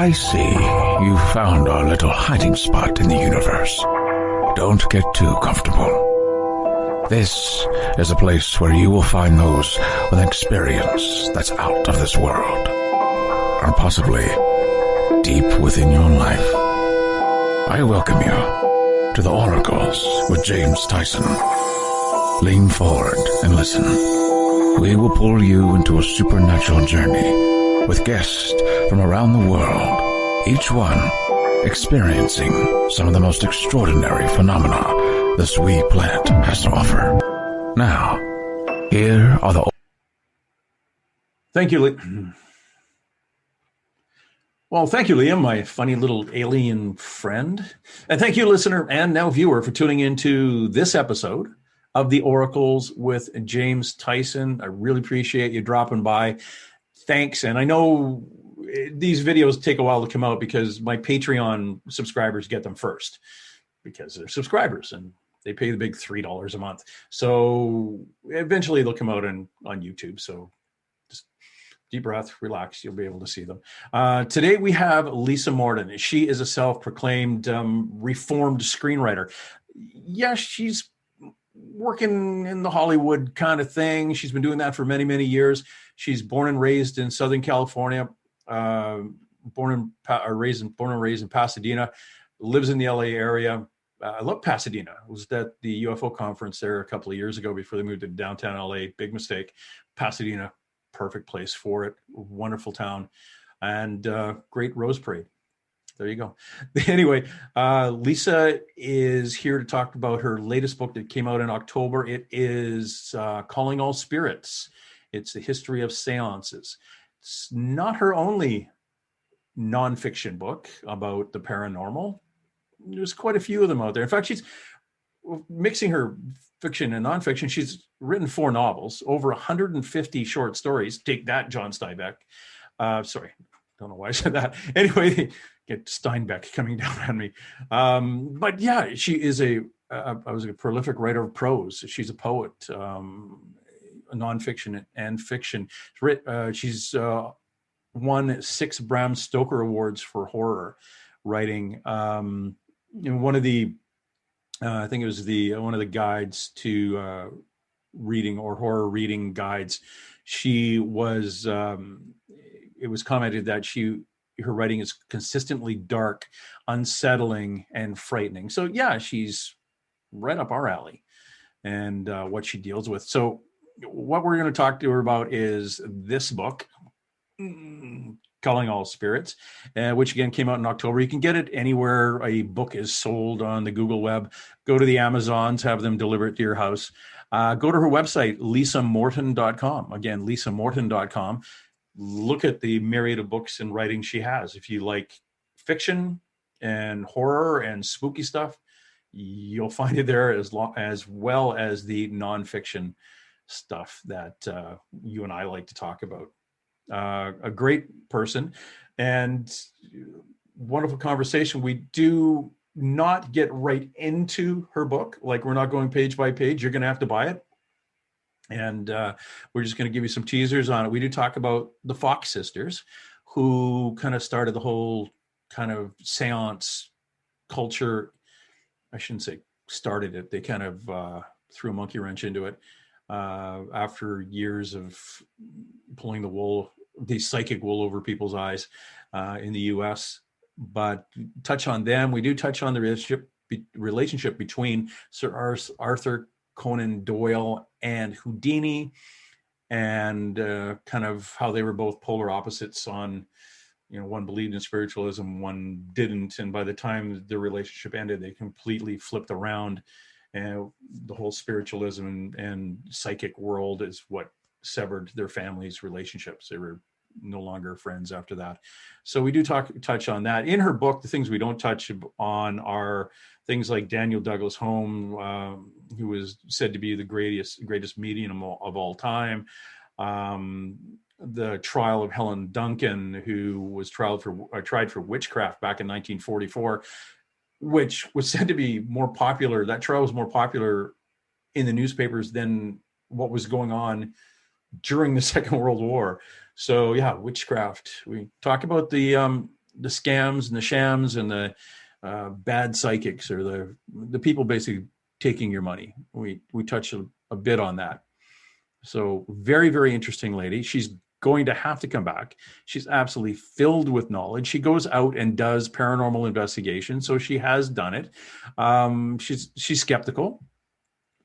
I see you found our little hiding spot in the universe. Don't get too comfortable. This is a place where you will find those with an experience that's out of this world, or possibly deep within your life. I welcome you to the Oracles with James Tyson. Lean forward and listen. We will pull you into a supernatural journey with guests from around the world, each one experiencing some of the most extraordinary phenomena this wee planet has to offer. Now, here are the... Thank you, Well, thank you, Liam, my funny little alien friend. And thank you, listener and now viewer, for tuning into this episode of The Oracles with James Tyson. I really appreciate you dropping by. Thanks. And I know these videos take a while to come out because my Patreon subscribers get them first because they're subscribers and they pay the big $3 a month. So eventually they'll come out on YouTube. So just deep breath, relax. You'll be able to see them. Today we have Lisa Morton. She is a self-proclaimed reformed screenwriter. Yes, she's working in the Hollywood kind of thing. She's been doing that for many, many years. She's born and raised in Southern California, born and raised in Pasadena, lives in the LA area. I love Pasadena. I was at the UFO conference there a couple of years ago before they moved to downtown LA. Big mistake. Pasadena, perfect place for it. Wonderful town and great Rose Parade. There you go. Anyway, Lisa is here to talk about her latest book that came out in October. It is Calling All Spirits. It's the history of seances. It's not her only nonfiction book about the paranormal. There's quite a few of them out there. In fact, she's mixing her fiction and nonfiction. She's written 4 novels, over 150 short stories. Take that, John Steinbeck. Sorry, don't know why I said that. Anyway, get Steinbeck coming down on me. But yeah, she is a prolific writer of prose. She's a poet, nonfiction and fiction. She's won 6 Bram Stoker Awards for horror writing. One of the, I think it was one of the guides to reading or horror reading guides. She was. It was commented that her writing is consistently dark, unsettling, and frightening. So yeah, she's right up our alley and what she deals with. So what we're going to talk to her about is this book, Calling All Spirits, which again came out in October. You can get it anywhere a book is sold on the Google web. Go to the Amazons, have them deliver it to your house. Go to her website, lisamorton.com. Again, lisamorton.com. Look at the myriad of books and writing she has. If you like fiction and horror and spooky stuff, you'll find it there as well as the nonfiction stuff that you and I like to talk about. A great person and wonderful conversation. We do not get right into her book. Like, we're not going page by page. You're going to have to buy it. And we're just going to give you some teasers on it. We do talk about the Fox sisters, who kind of started the whole kind of seance culture. I shouldn't say started it. They kind of threw a monkey wrench into it after years of pulling the psychic wool over people's eyes in the U.S. But touch on them. We do touch on the relationship between Sir Arthur Conan Doyle and Houdini, and kind of how they were both polar opposites on, one believed in spiritualism, one didn't. And by the time the relationship ended, they completely flipped around. And the whole spiritualism and psychic world is what severed their families' relationships. They were no longer friends after that. So we do touch on that. In her book, the things we don't touch on are things like Daniel Douglas Home, who was said to be the greatest medium of all time. The trial of Helen Duncan, who was tried for witchcraft back in 1944, which was said to be more popular. That trial was more popular in the newspapers than what was going on during the Second World War. So yeah, witchcraft. We talk about the scams and the shams and the bad psychics, or the people basically taking your money. We touch a bit on that. So very, very interesting lady. She's going to have to come back. She's absolutely filled with knowledge. She goes out and does paranormal investigation. So she has done it. She's skeptical.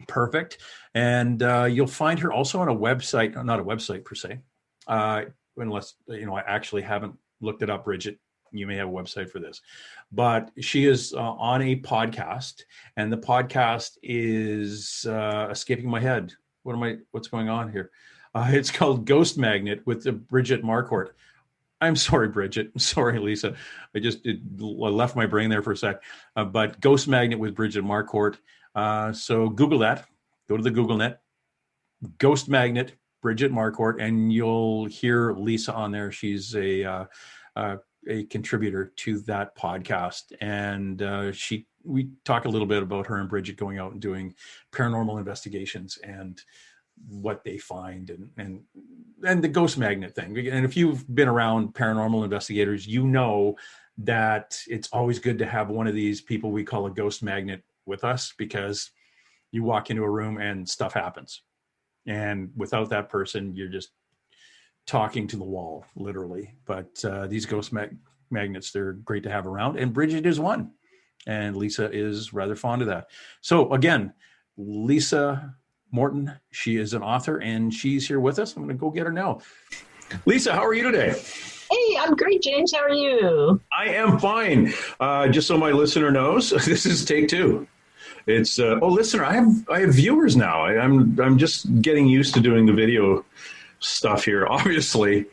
Perfect. And you'll find her also on a website, not a website per se, unless, I actually haven't looked it up, Bridget. You may have a website for this, but she is on a podcast, and the podcast is escaping my head. What's going on here? It's called Ghost Magnet with Bridget Marcourt. I'm sorry, Bridget. I'm sorry, Lisa. I left my brain there for a sec. But Ghost Magnet with Bridget Marcourt. So Google that. Go to the Google net. Ghost Magnet, Bridget Marcourt, and you'll hear Lisa on there. She's a contributor to that podcast, and we talk a little bit about her and Bridget going out and doing paranormal investigations and what they find, and the Ghost Magnet thing. And if you've been around paranormal investigators, you know that it's always good to have one of these people we call a ghost magnet with us, because you walk into a room and stuff happens, and without that person, you're just talking to the wall, literally. But these ghost magnets, they're great to have around, and Bridget is one, and Lisa is rather fond of that. So again, Lisa Morton, she is an author, and she's here with us. I'm going to go get her now. Lisa, how are you today? Hey, I'm great, James. How are you? I am fine. Just so my listener knows, this is take two. It's listener, I have viewers now. I'm just getting used to doing the video stuff here, obviously,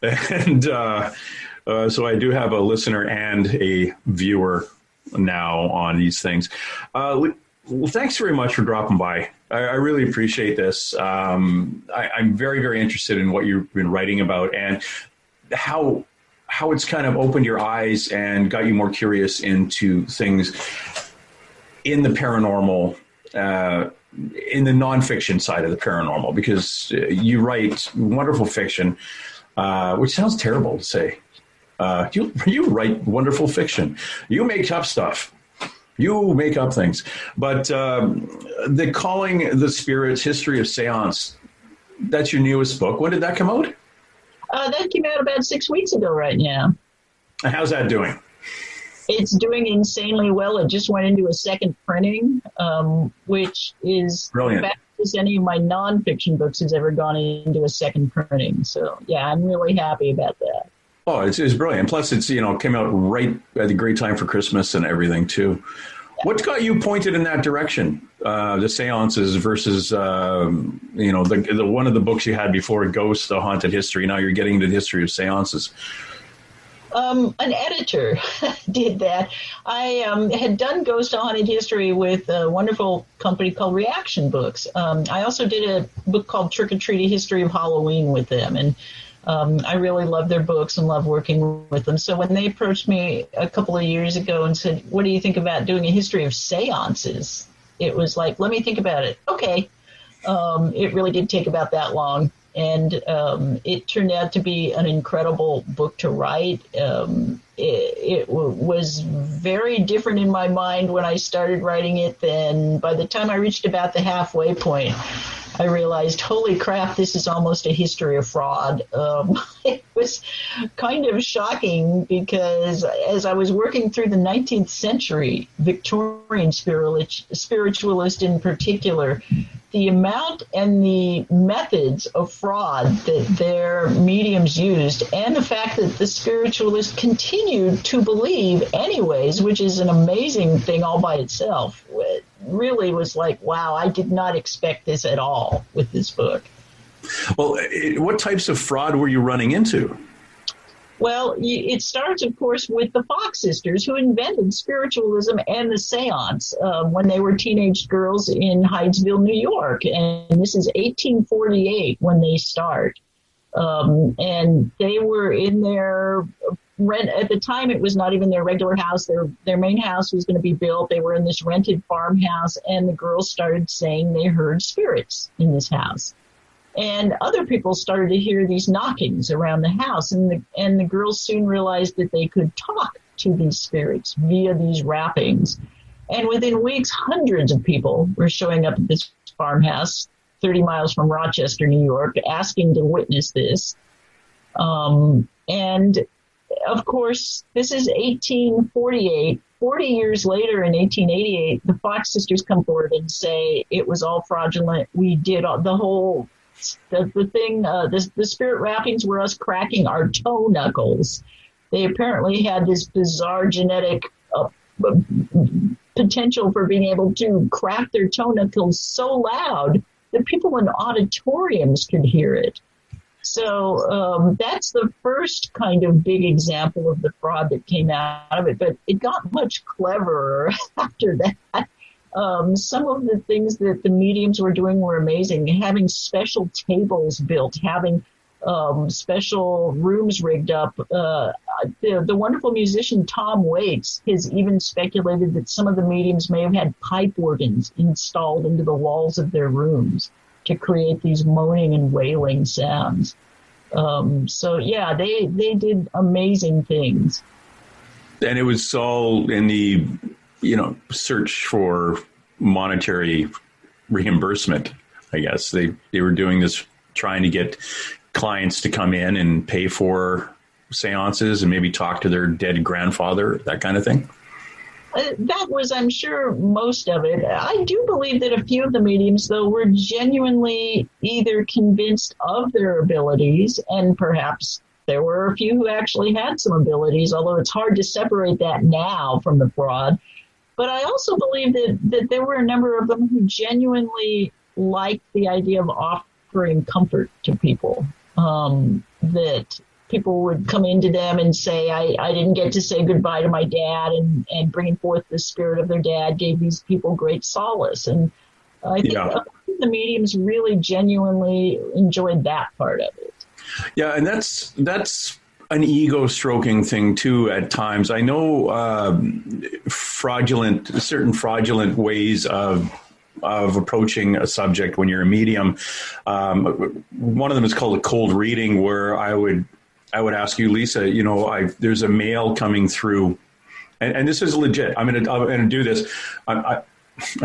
and so I do have a listener and a viewer now on these things. Well, thanks very much for dropping by. I really appreciate this. I'm very, very interested in what you've been writing about, and how it's kind of opened your eyes and got you more curious into things in the paranormal, in the nonfiction side of the paranormal, because you write wonderful fiction, which sounds terrible to say. You write wonderful fiction. You make up stuff. You make up things. But the Calling the Spirits, History of Seance, that's your newest book. When did that come out? That came out about 6 weeks ago right now. And how's that doing? It's doing insanely well. It just went into a second printing, which is brilliant. The fastest any of my nonfiction books has ever gone into a second printing. So, yeah, I'm really happy about that. Oh, it's brilliant. Plus, it's came out right at the great time for Christmas and everything too. What got you pointed in that direction? The seances versus the one of the books you had before, Ghosts, the Haunted History. Now you're getting into the history of seances. An editor did that. I had done Ghost Haunted History with a wonderful company called Reaction Books. I also did a book called Trick or Treat: A History of Halloween with them, and I really love their books and love working with them. So when they approached me a couple of years ago and said, "What do you think about doing a history of seances?" It was like, let me think about it. Okay. It really did take about that long. And it turned out to be an incredible book to write. It was very different in my mind when I started writing it than by the time I reached about the halfway point, I realized, holy crap, this is almost a history of fraud. It was kind of shocking because as I was working through the 19th century, Victorian spiritualist in particular, the amount and the methods of fraud that their mediums used, and the fact that the spiritualists continued to believe anyways, which is an amazing thing all by itself, it really was like, wow, I did not expect this at all with this book. Well, what types of fraud were you running into? Well, it starts, of course, with the Fox sisters, who invented spiritualism and the seance when they were teenage girls in Hydesville, New York. And this is 1848 when they start. And they were in their rent. At the time, it was not even their regular house. Their main house was going to be built. They were in this rented farmhouse, and the girls started saying they heard spirits in this house. And other people started to hear these knockings around the house, and the girls soon realized that they could talk to these spirits via these rappings. And within weeks, hundreds of people were showing up at this farmhouse 30 miles from Rochester, New York, asking to witness this. And of course, this is 1848. 40 years later, in 1888, the Fox sisters come forward and say it was all fraudulent. We did the whole the thing. The spirit rappings were us cracking our toe knuckles. They apparently had this bizarre genetic potential for being able to crack their toe knuckles so loud that people in auditoriums could hear it. So that's the first kind of big example of the fraud that came out of it. But it got much cleverer after that. Some of the things that the mediums were doing were amazing. Having special tables built, having special rooms rigged up. The wonderful musician Tom Waits has even speculated that some of the mediums may have had pipe organs installed into the walls of their rooms to create these moaning and wailing sounds. So yeah, they did amazing things. And it was all in the, search for monetary reimbursement, I guess. They were doing this, trying to get clients to come in and pay for seances and maybe talk to their dead grandfather, that kind of thing. That was, I'm sure, most of it. I do believe that a few of the mediums, though, were genuinely either convinced of their abilities, and perhaps there were a few who actually had some abilities, although it's hard to separate that now from the fraud. But I also believe that there were a number of them who genuinely liked the idea of offering comfort to people, that people would come into them and say, I didn't get to say goodbye to my dad, and bringing forth the spirit of their dad gave these people great solace. And I think the mediums really genuinely enjoyed that part of it. Yeah, and that's an ego-stroking thing, too, at times. I know certain fraudulent ways of approaching a subject when you're a medium. One of them is called a cold reading, where I would ask you, Lisa, there's a mail coming through, and this is legit. I'm going to do this. I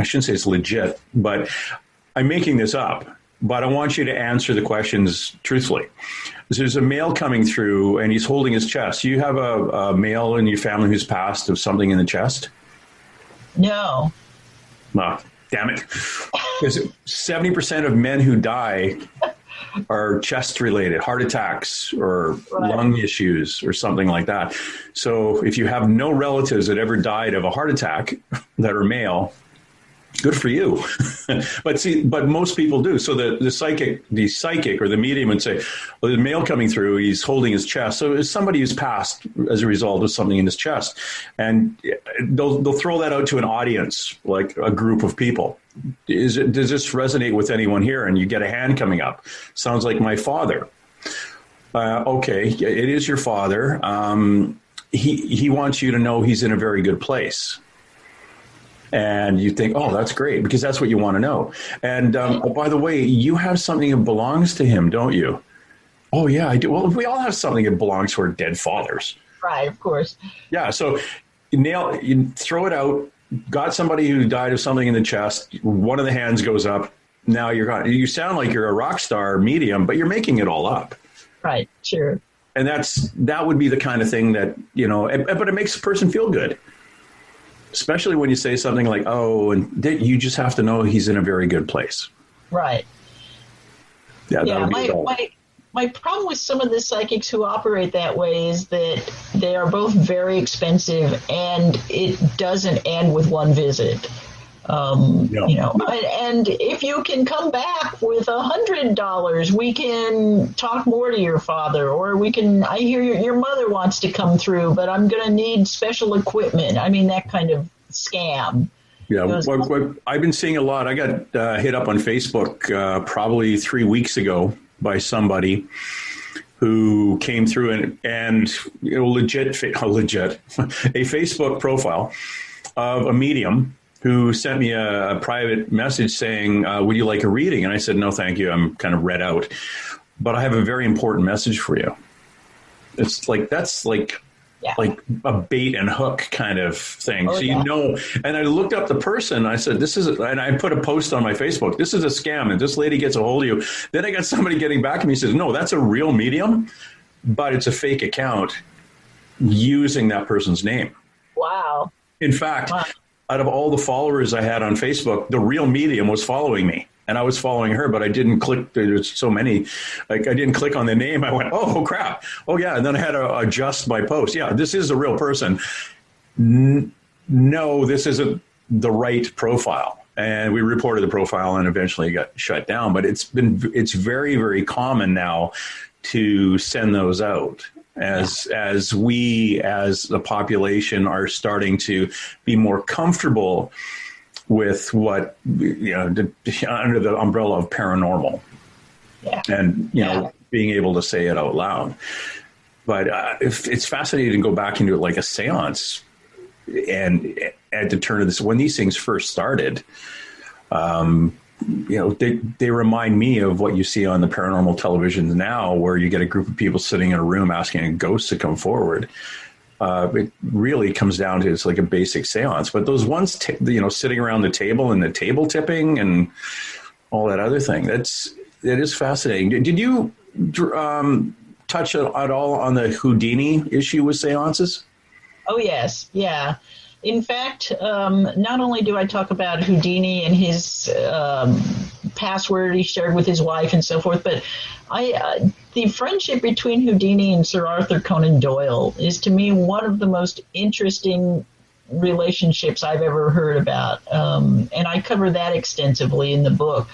shouldn't say it's legit, but I'm making this up. But I want you to answer the questions truthfully. There's a male coming through, and he's holding his chest. Do you have a male in your family who's passed of something in the chest? No. Oh, damn it. Because 70% of men who die are chest-related, heart attacks or lung issues or something like that. So if you have no relatives that ever died of a heart attack that are male, good for you. but most people do. So the psychic or the medium would say, well, the male coming through, he's holding his chest. So it's somebody who's passed as a result of something in his chest. And they'll throw that out to an audience, like a group of people. Does this resonate with anyone here? And you get a hand coming up. Sounds like my father. Okay, it is your father. He wants you to know he's in a very good place. And you think, oh, that's great, because that's what you want to know. And by the way, you have something that belongs to him, don't you? Oh, yeah, I do. Well, we all have something that belongs to our dead fathers. Right, of course. Yeah, so you throw it out, got somebody who died of something in the chest, one of the hands goes up, now you're gone. You sound like you're a rock star medium, but you're making it all up. Right, sure. And that would be the kind of thing that, but it makes the person feel good. Especially when you say something like, oh, and you just have to know he's in a very good place. Right. Yeah, my problem with some of the psychics who operate that way is that they are both very expensive, and it doesn't end with one visit. And if you can come back with $100, we can talk more to your father, or I hear your mother wants to come through, but I'm going to need special equipment. I mean, that kind of scam. Yeah, I've been seeing a lot. I got hit up on Facebook probably 3 weeks ago by somebody who came through and legit a Facebook profile of a medium who sent me a private message saying, would you like a reading? And I said, no, thank you. I'm kind of read out. But I have a very important message for you. It's like, that's like a bait and hook kind of thing. So, you know, and I looked up the person. I said, and I put a post on my Facebook. This is a scam. And this lady gets a hold of you. Then I got somebody getting back to me. Says, no, that's a real medium, but it's a fake account using that person's name. Wow. In fact, out of all the followers I had on Facebook, the real medium was following me. And I was following her, but I didn't click. There's so many. Like, I didn't click on the name. I went, oh, crap. Oh, yeah. And then I had to adjust my post. Yeah, this is a real person. No, this isn't the right profile. And we reported the profile and eventually got shut down. But it's very, very common now to send those out as we, as the population, are starting to be more comfortable with what, you know, under the umbrella of paranormal, and being able to say it out loud. But it's fascinating to go back into it like a seance, and at the turn of this, when these things first started, you know, they remind me of what you see on the paranormal televisions now, where you get a group of people sitting in a room asking a ghost to come forward. It really comes down to, it's like a basic seance. But those ones, you know, sitting around the table and the table tipping and all that other thing, it is fascinating. Did you touch at all on the Houdini issue with seances? Oh, yes. Yeah. In fact, not only do I talk about Houdini and his password he shared with his wife and so forth, but the friendship between Houdini and Sir Arthur Conan Doyle is, to me, one of the most interesting relationships I've ever heard about. And I cover that extensively in the book.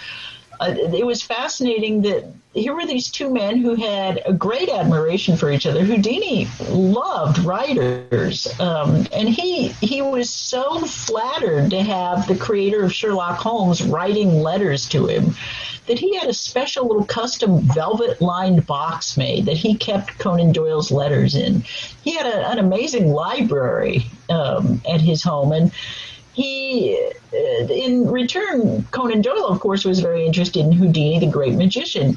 It was fascinating that here were these two men who had a great admiration for each other. Houdini loved writers, and he was so flattered to have the creator of Sherlock Holmes writing letters to him that he had a special little custom velvet-lined box made that he kept Conan Doyle's letters in. He had an amazing library at his home, and in return, Conan Doyle, of course, was very interested in Houdini, the great magician.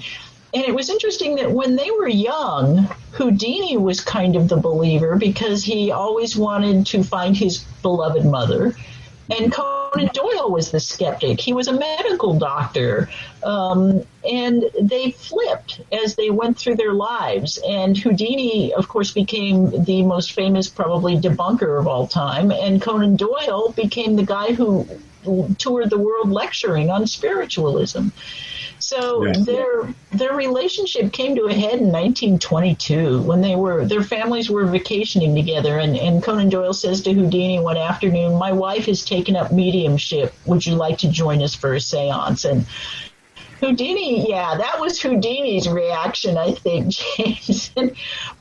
And it was interesting that when they were young, Houdini was kind of the believer because he always wanted to find his beloved mother. And Conan Doyle was the skeptic. He was a medical doctor. And they flipped as they went through their lives. And Houdini, of course, became the most famous, probably, debunker of all time. And Conan Doyle became the guy who toured the world lecturing on spiritualism. So their relationship came to a head in 1922 when their families were vacationing together, and Conan Doyle says to Houdini one afternoon, "My wife has taken up mediumship. Would you like to join us for a seance?" And Houdini, that was Houdini's reaction, I think, James.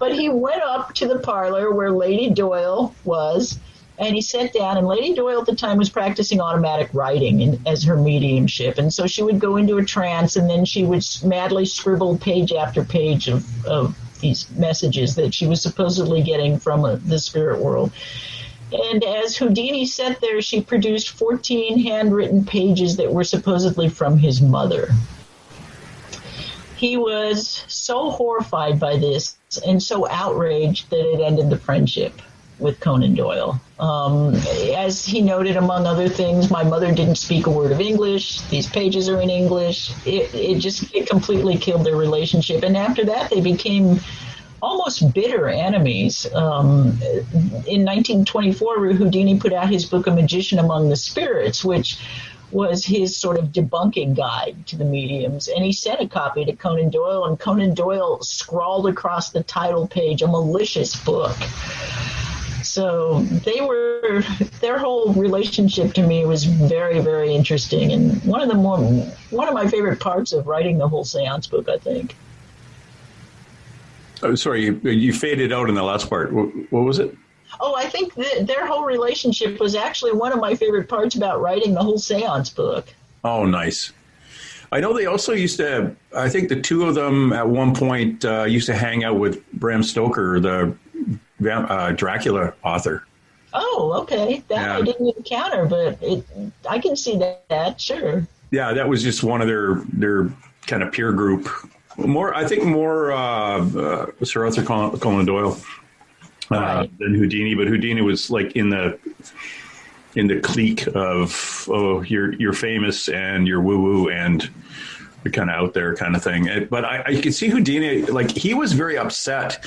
But he went up to the parlor where Lady Doyle was, and he sat down, and Lady Doyle at the time was practicing automatic writing as her mediumship. And so she would go into a trance, and then she would madly scribble page after page of these messages that she was supposedly getting from the spirit world. And as Houdini sat there, she produced 14 handwritten pages that were supposedly from his mother. He was so horrified by this and so outraged that it ended the friendship with Conan Doyle. As he noted, among other things, my mother didn't speak a word of English. These pages are in English. It completely killed their relationship. And after that, they became almost bitter enemies. In 1924, Houdini put out his book, A Magician Among the Spirits, which was his sort of debunking guide to the mediums. And he sent a copy to Conan Doyle, and Conan Doyle scrawled across the title page, "A malicious book." So their whole relationship to me was very, very interesting, and one of my favorite parts of writing the whole seance book, I think. Oh, sorry, you faded out in the last part. What was it? Oh, I think that their whole relationship was actually one of my favorite parts about writing the whole seance book. Oh, nice. I know they also used to, I think the two of them at one point used to hang out with Bram Stoker, the Dracula author. Oh, okay. That I didn't encounter, but I can see that. Sure. Yeah, that was just one of their kind of peer group. I think more Sir Arthur Conan Doyle than Houdini, but Houdini was like in the clique of, oh, you're famous and you're woo woo and you're kind of out there kind of thing. But I could see Houdini, like he was very upset.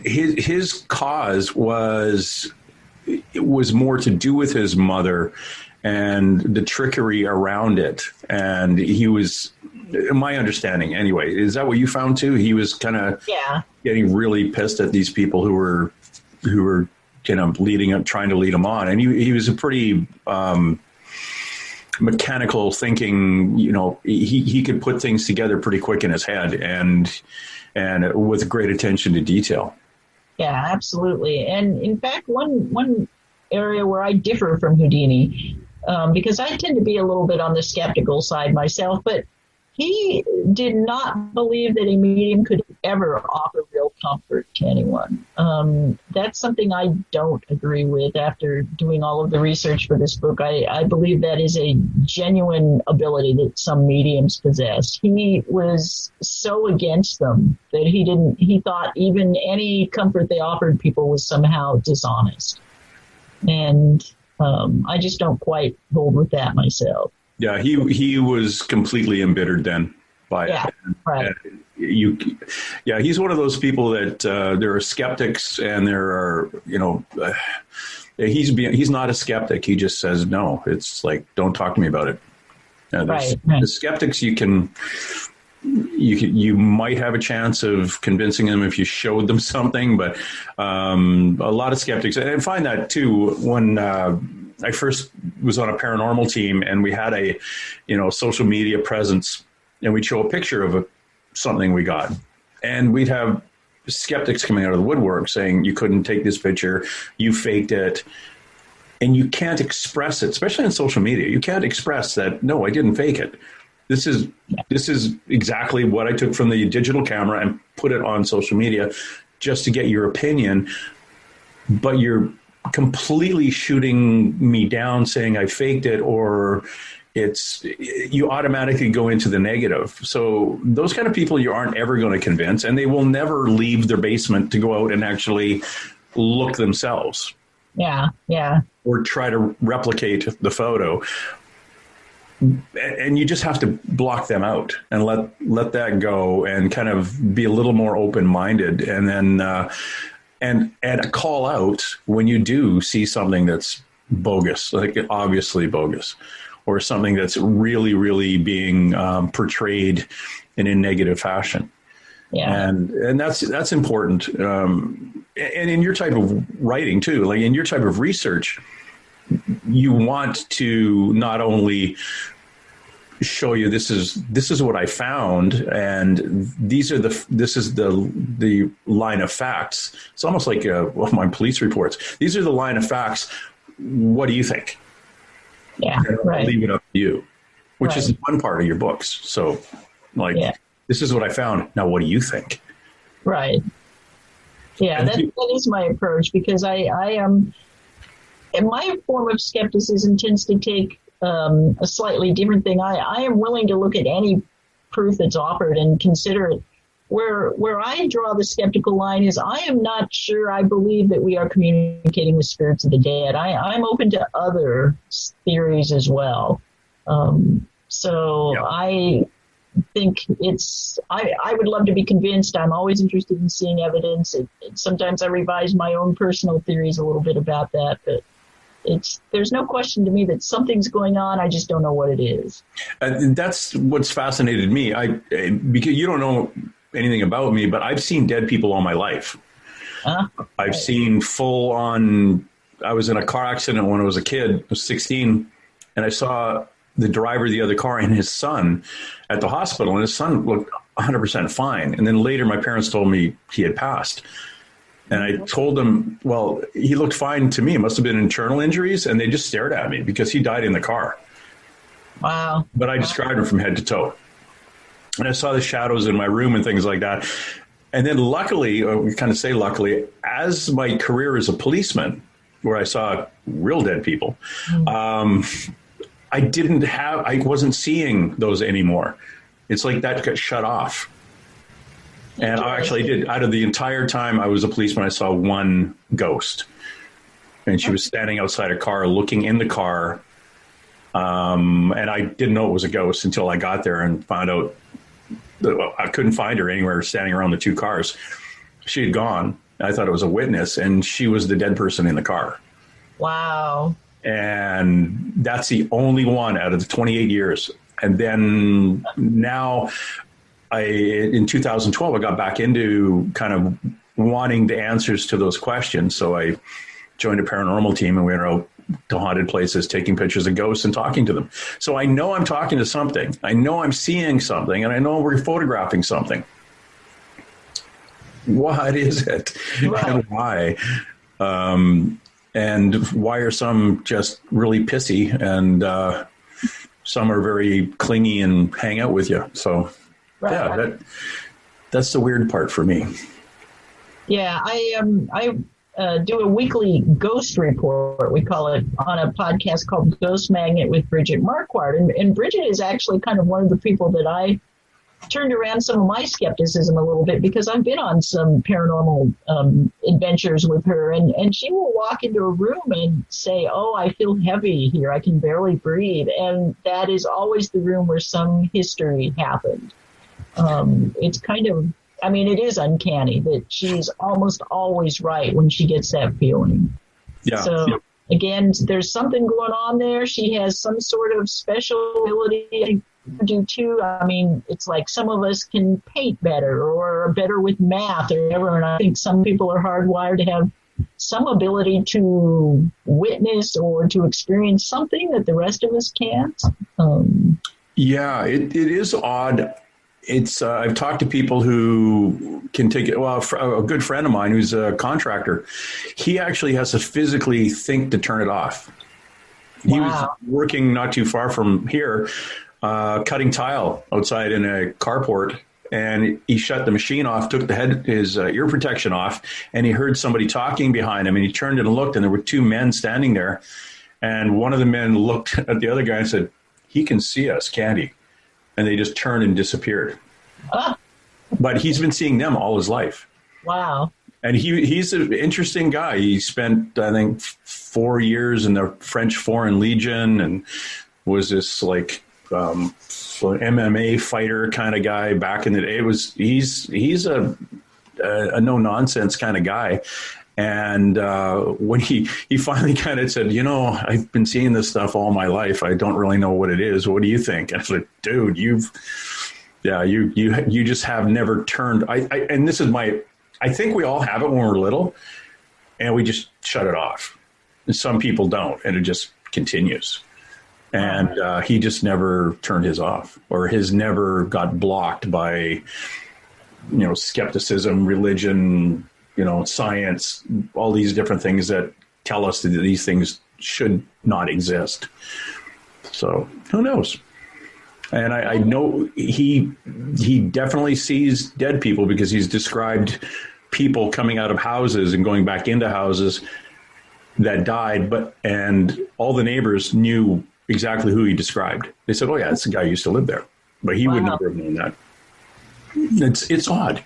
His cause was more to do with his mother and the trickery around it. And he was, my understanding anyway, is that what you found too? He was kind of getting really pissed at these people who were kind of trying to lead him on. And he was a pretty mechanical thinking, he could put things together pretty quick in his head and with great attention to detail. Yeah, absolutely. And in fact, one area where I differ from Houdini, because I tend to be a little bit on the skeptical side myself, but he did not believe that a medium could ever offer real comfort to anyone. That's something I don't agree with after doing all of the research for this book. I believe that is a genuine ability that some mediums possess. He was so against them that he thought even any comfort they offered people was somehow dishonest. And I just don't quite hold with that myself. Yeah, he was completely embittered then by it. Right. He's one of those people that there are skeptics and there are, he's not a skeptic. He just says, no, it's like, don't talk to me about it. The skeptics, you might have a chance of convincing them if you showed them something, but a lot of skeptics, and I find that too when I first was on a paranormal team and we had a, social media presence and we'd show a picture of something we got and we'd have skeptics coming out of the woodwork saying, you couldn't take this picture, you faked it. And you can't express it, especially on social media. You can't express that, no, I didn't fake it. This is exactly what I took from the digital camera and put it on social media just to get your opinion. But you're completely shooting me down saying I faked it, or you automatically go into the negative. So those kind of people you aren't ever going to convince, and they will never leave their basement to go out and actually look themselves. Yeah. Or try to replicate the photo. And you just have to block them out and let that go and kind of be a little more open-minded, and then and call out when you do see something that's bogus, like obviously bogus, or something that's really, really being portrayed in a negative fashion. Yeah. And that's important. And in your type of writing too, like in your type of research, you want to not only show you this is what I found, and this is the line of facts. It's almost like my police reports. These are the line of facts. What do you think? Yeah, right. Leave it up to you, which is the fun part of your books. So, this is what I found. Now, what do you think? Right. Yeah, that is my approach, because I and my form of skepticism tends to take a slightly different thing. I am willing to look at any proof that's offered and consider it. Where I draw the skeptical line is I am not sure I believe that we are communicating with spirits of the dead. I'm open to other theories as well. I think I would love to be convinced. I'm always interested in seeing evidence. Sometimes I revise my own personal theories a little bit about that, but there's no question to me that something's going on. I just don't know what it is. That's what's fascinated me. Because you don't know anything about me, but I've seen dead people all my life. I've seen full on. I was in a car accident when I was a kid. I was 16, and I saw the driver of the other car and his son at the hospital, and his son looked 100% fine. And then later, my parents told me he had passed. And I told them, well, he looked fine to me. It must have been internal injuries. And they just stared at me because he died in the car. Wow. But I described him from head to toe. And I saw the shadows in my room and things like that. And then luckily, we kind of say luckily, as my career as a policeman, where I saw real dead people, I wasn't seeing those anymore. It's like that got shut off. And I actually did. Out of the entire time I was a policeman, I saw one ghost. And she was standing outside a car, looking in the car. And I didn't know it was a ghost until I got there and found out that I couldn't find her anywhere standing around the two cars. She had gone. I thought it was a witness, and she was the dead person in the car. Wow. And that's the only one out of the 28 years. And then now, in 2012, I got back into kind of wanting the answers to those questions. So I joined a paranormal team, and we went out to haunted places, taking pictures of ghosts and talking to them. So I know I'm talking to something. I know I'm seeing something, and I know we're photographing something. What is it? Right. And why? And why are some just really pissy, and some are very clingy and hang out with you? So, right. Yeah, that's the weird part for me. Yeah, I do a weekly ghost report. We call it on a podcast called Ghost Magnet with Bridget Marquardt. And Bridget is actually kind of one of the people that I turned around some of my skepticism a little bit, because I've been on some paranormal adventures with her, and she will walk into a room and say, "Oh, I feel heavy here. I can barely breathe." And that is always the room where some history happened. It's kind of, I mean, it is uncanny that she's almost always right when she gets that feeling. Yeah. So, again, there's something going on there. She has some sort of special ability to do, too. I mean, it's like some of us can paint better or are better with math or whatever, and I think some people are hardwired to have some ability to witness or to experience something that the rest of us can't. Yeah, it is odd. It's I've talked to people who can take it. Well, a good friend of mine who's a contractor, he actually has to physically think to turn it off. Wow. He was working not too far from here, cutting tile outside in a carport, and he shut the machine off, took his ear protection off, and he heard somebody talking behind him, and he turned and looked, and there were two men standing there, and one of the men looked at the other guy and said, "He can see us, can't he?" And they just turned and disappeared. But he's been seeing them all his life. Wow. And he's an interesting guy. He spent, I think, 4 years in the French Foreign Legion and was this like MMA fighter kind of guy back in the day. He's a no nonsense kind of guy. And when he finally kind of said, "I've been seeing this stuff all my life. I don't really know what it is. What do you think?" And I was like, "Dude, you just have never turned." And this is I think we all have it when we're little, and we just shut it off. And some people don't, and it just continues. And he just never turned his off, or his never got blocked by, skepticism, religion, science, all these different things that tell us that these things should not exist. So who knows? And I know he definitely sees dead people, because he's described people coming out of houses and going back into houses that died, and all the neighbors knew exactly who he described. They said, "Oh yeah, it's the guy who used to live there," but he would never have known that. It's odd.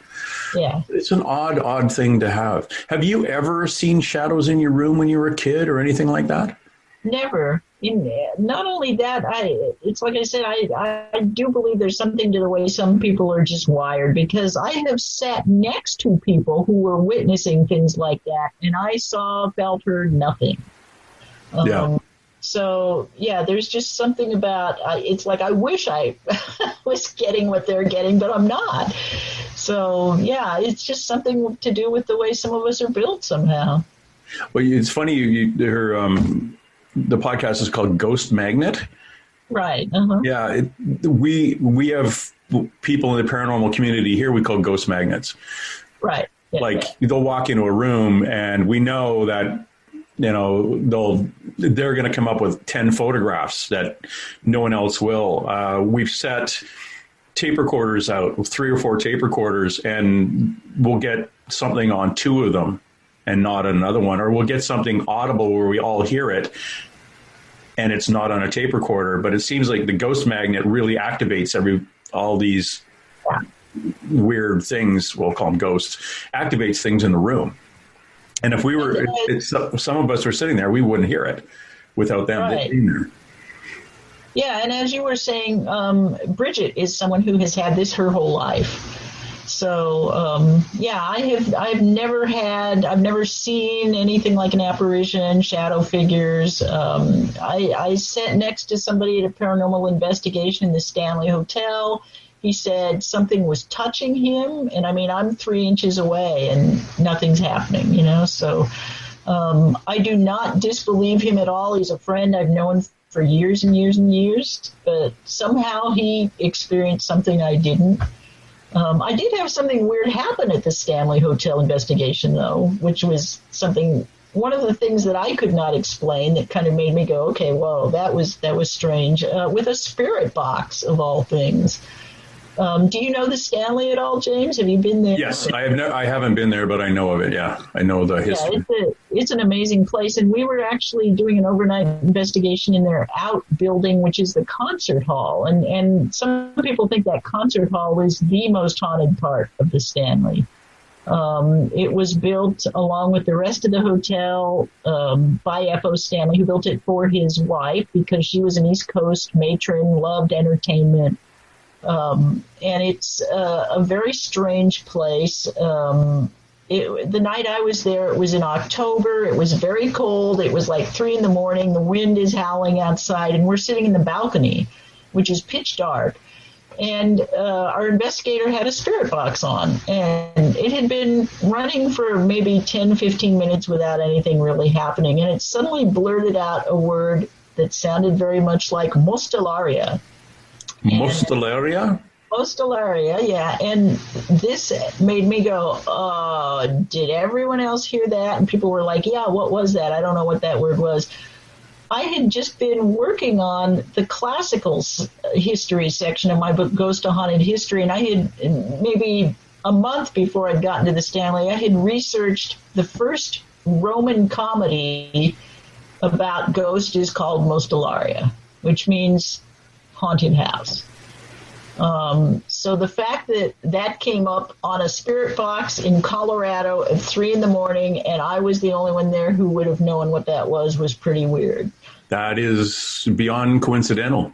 Yeah. It's an odd thing to have. Have you ever seen shadows in your room when you were a kid or anything like that? Never. Not only that, it's like I said, I do believe there's something to the way some people are just wired, because I have sat next to people who were witnessing things like that, and I saw, felt, heard nothing. Yeah. So, yeah, there's just something about, it's like I wish I was getting what they're getting, but I'm not. So, yeah, it's just something to do with the way some of us are built somehow. Well, it's funny, the podcast is called Ghost Magnet. Right. Uh-huh. Yeah, we have people in the paranormal community here we call ghost magnets. Right. Yeah, they'll walk into a room, and we know that they're going to come up with 10 photographs that no one else will. We've set tape recorders out, 3 or 4 tape recorders, and we'll get something on 2 of them and not on another one, or we'll get something audible where we all hear it and it's not on a tape recorder. But it seems like the ghost magnet really activates all these weird things, we'll call them ghosts, activates things in the room. And if we were, some of us were sitting there, we wouldn't hear it without them being there. Yeah, and as you were saying, Bridget is someone who has had this her whole life. So, I've never seen anything like an apparition, shadow figures. I sat next to somebody at a paranormal investigation in the Stanley Hotel. He said something was touching him, and I mean, I'm 3 inches away and nothing's happening, So I do not disbelieve him at all. He's a friend I've known for years and years and years, but somehow he experienced something I didn't. I did have something weird happen at the Stanley Hotel investigation, though, which was one of the things that I could not explain that kind of made me go, okay, whoa, that was strange, with a spirit box of all things. Do you know the Stanley at all, James? Have you been there? Yes, I haven't been there, but I know of it. Yeah, I know the history. Yeah, it's an amazing place, and we were actually doing an overnight investigation in their outbuilding, which is the concert hall. And some people think that concert hall is the most haunted part of the Stanley. It was built along with the rest of the hotel by F.O. Stanley, who built it for his wife because she was an East Coast matron, loved entertainment. And it's a very strange place. The night I was there, it was in October. It was very cold. It was like 3 a.m. The wind is howling outside, and we're sitting in the balcony, which is pitch dark. And our investigator had a spirit box on, and it had been running for maybe 10, 15 minutes without anything really happening. And it suddenly blurted out a word that sounded very much like Mostelaria. Mostelaria? Mostelaria, yeah. And this made me go, did everyone else hear that? And people were like, yeah, what was that? I don't know what that word was. I had just been working on the classical history section of my book, Ghost to Haunted History, and I had maybe a month before I'd gotten to the Stanley, I had researched the first Roman comedy about ghosts is called Mostelaria, which means haunted house. So the fact that came up on a spirit box in Colorado at 3 a.m. and I was the only one there who would have known what that was pretty weird. That is beyond coincidental.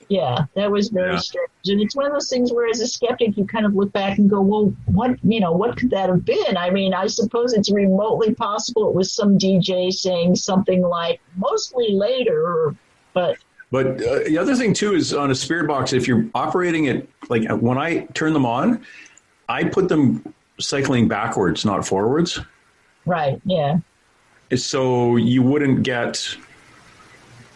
Yeah, that was very strange. And it's one of those things where as a skeptic, you kind of look back and go, well, what could that have been? I mean, I suppose it's remotely possible it was some DJ saying something like, mostly later, But the other thing, too, is on a spirit box, if you're operating it, like when I turn them on, I put them cycling backwards, not forwards. Right, yeah. So you wouldn't get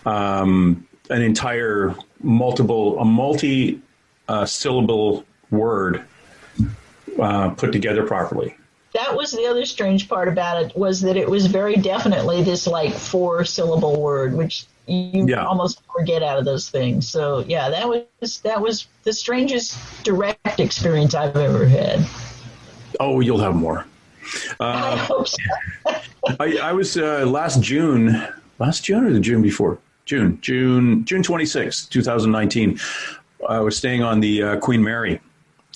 an entire multi-syllable word put together properly. That was the other strange part about it, was that it was very definitely this like 4-syllable word, which you almost forget out of those things. So yeah, that was the strangest direct experience I've ever had. Oh, you'll have more. I hope so. I was last June or the June before? June 26, 2019. I was staying on the Queen Mary.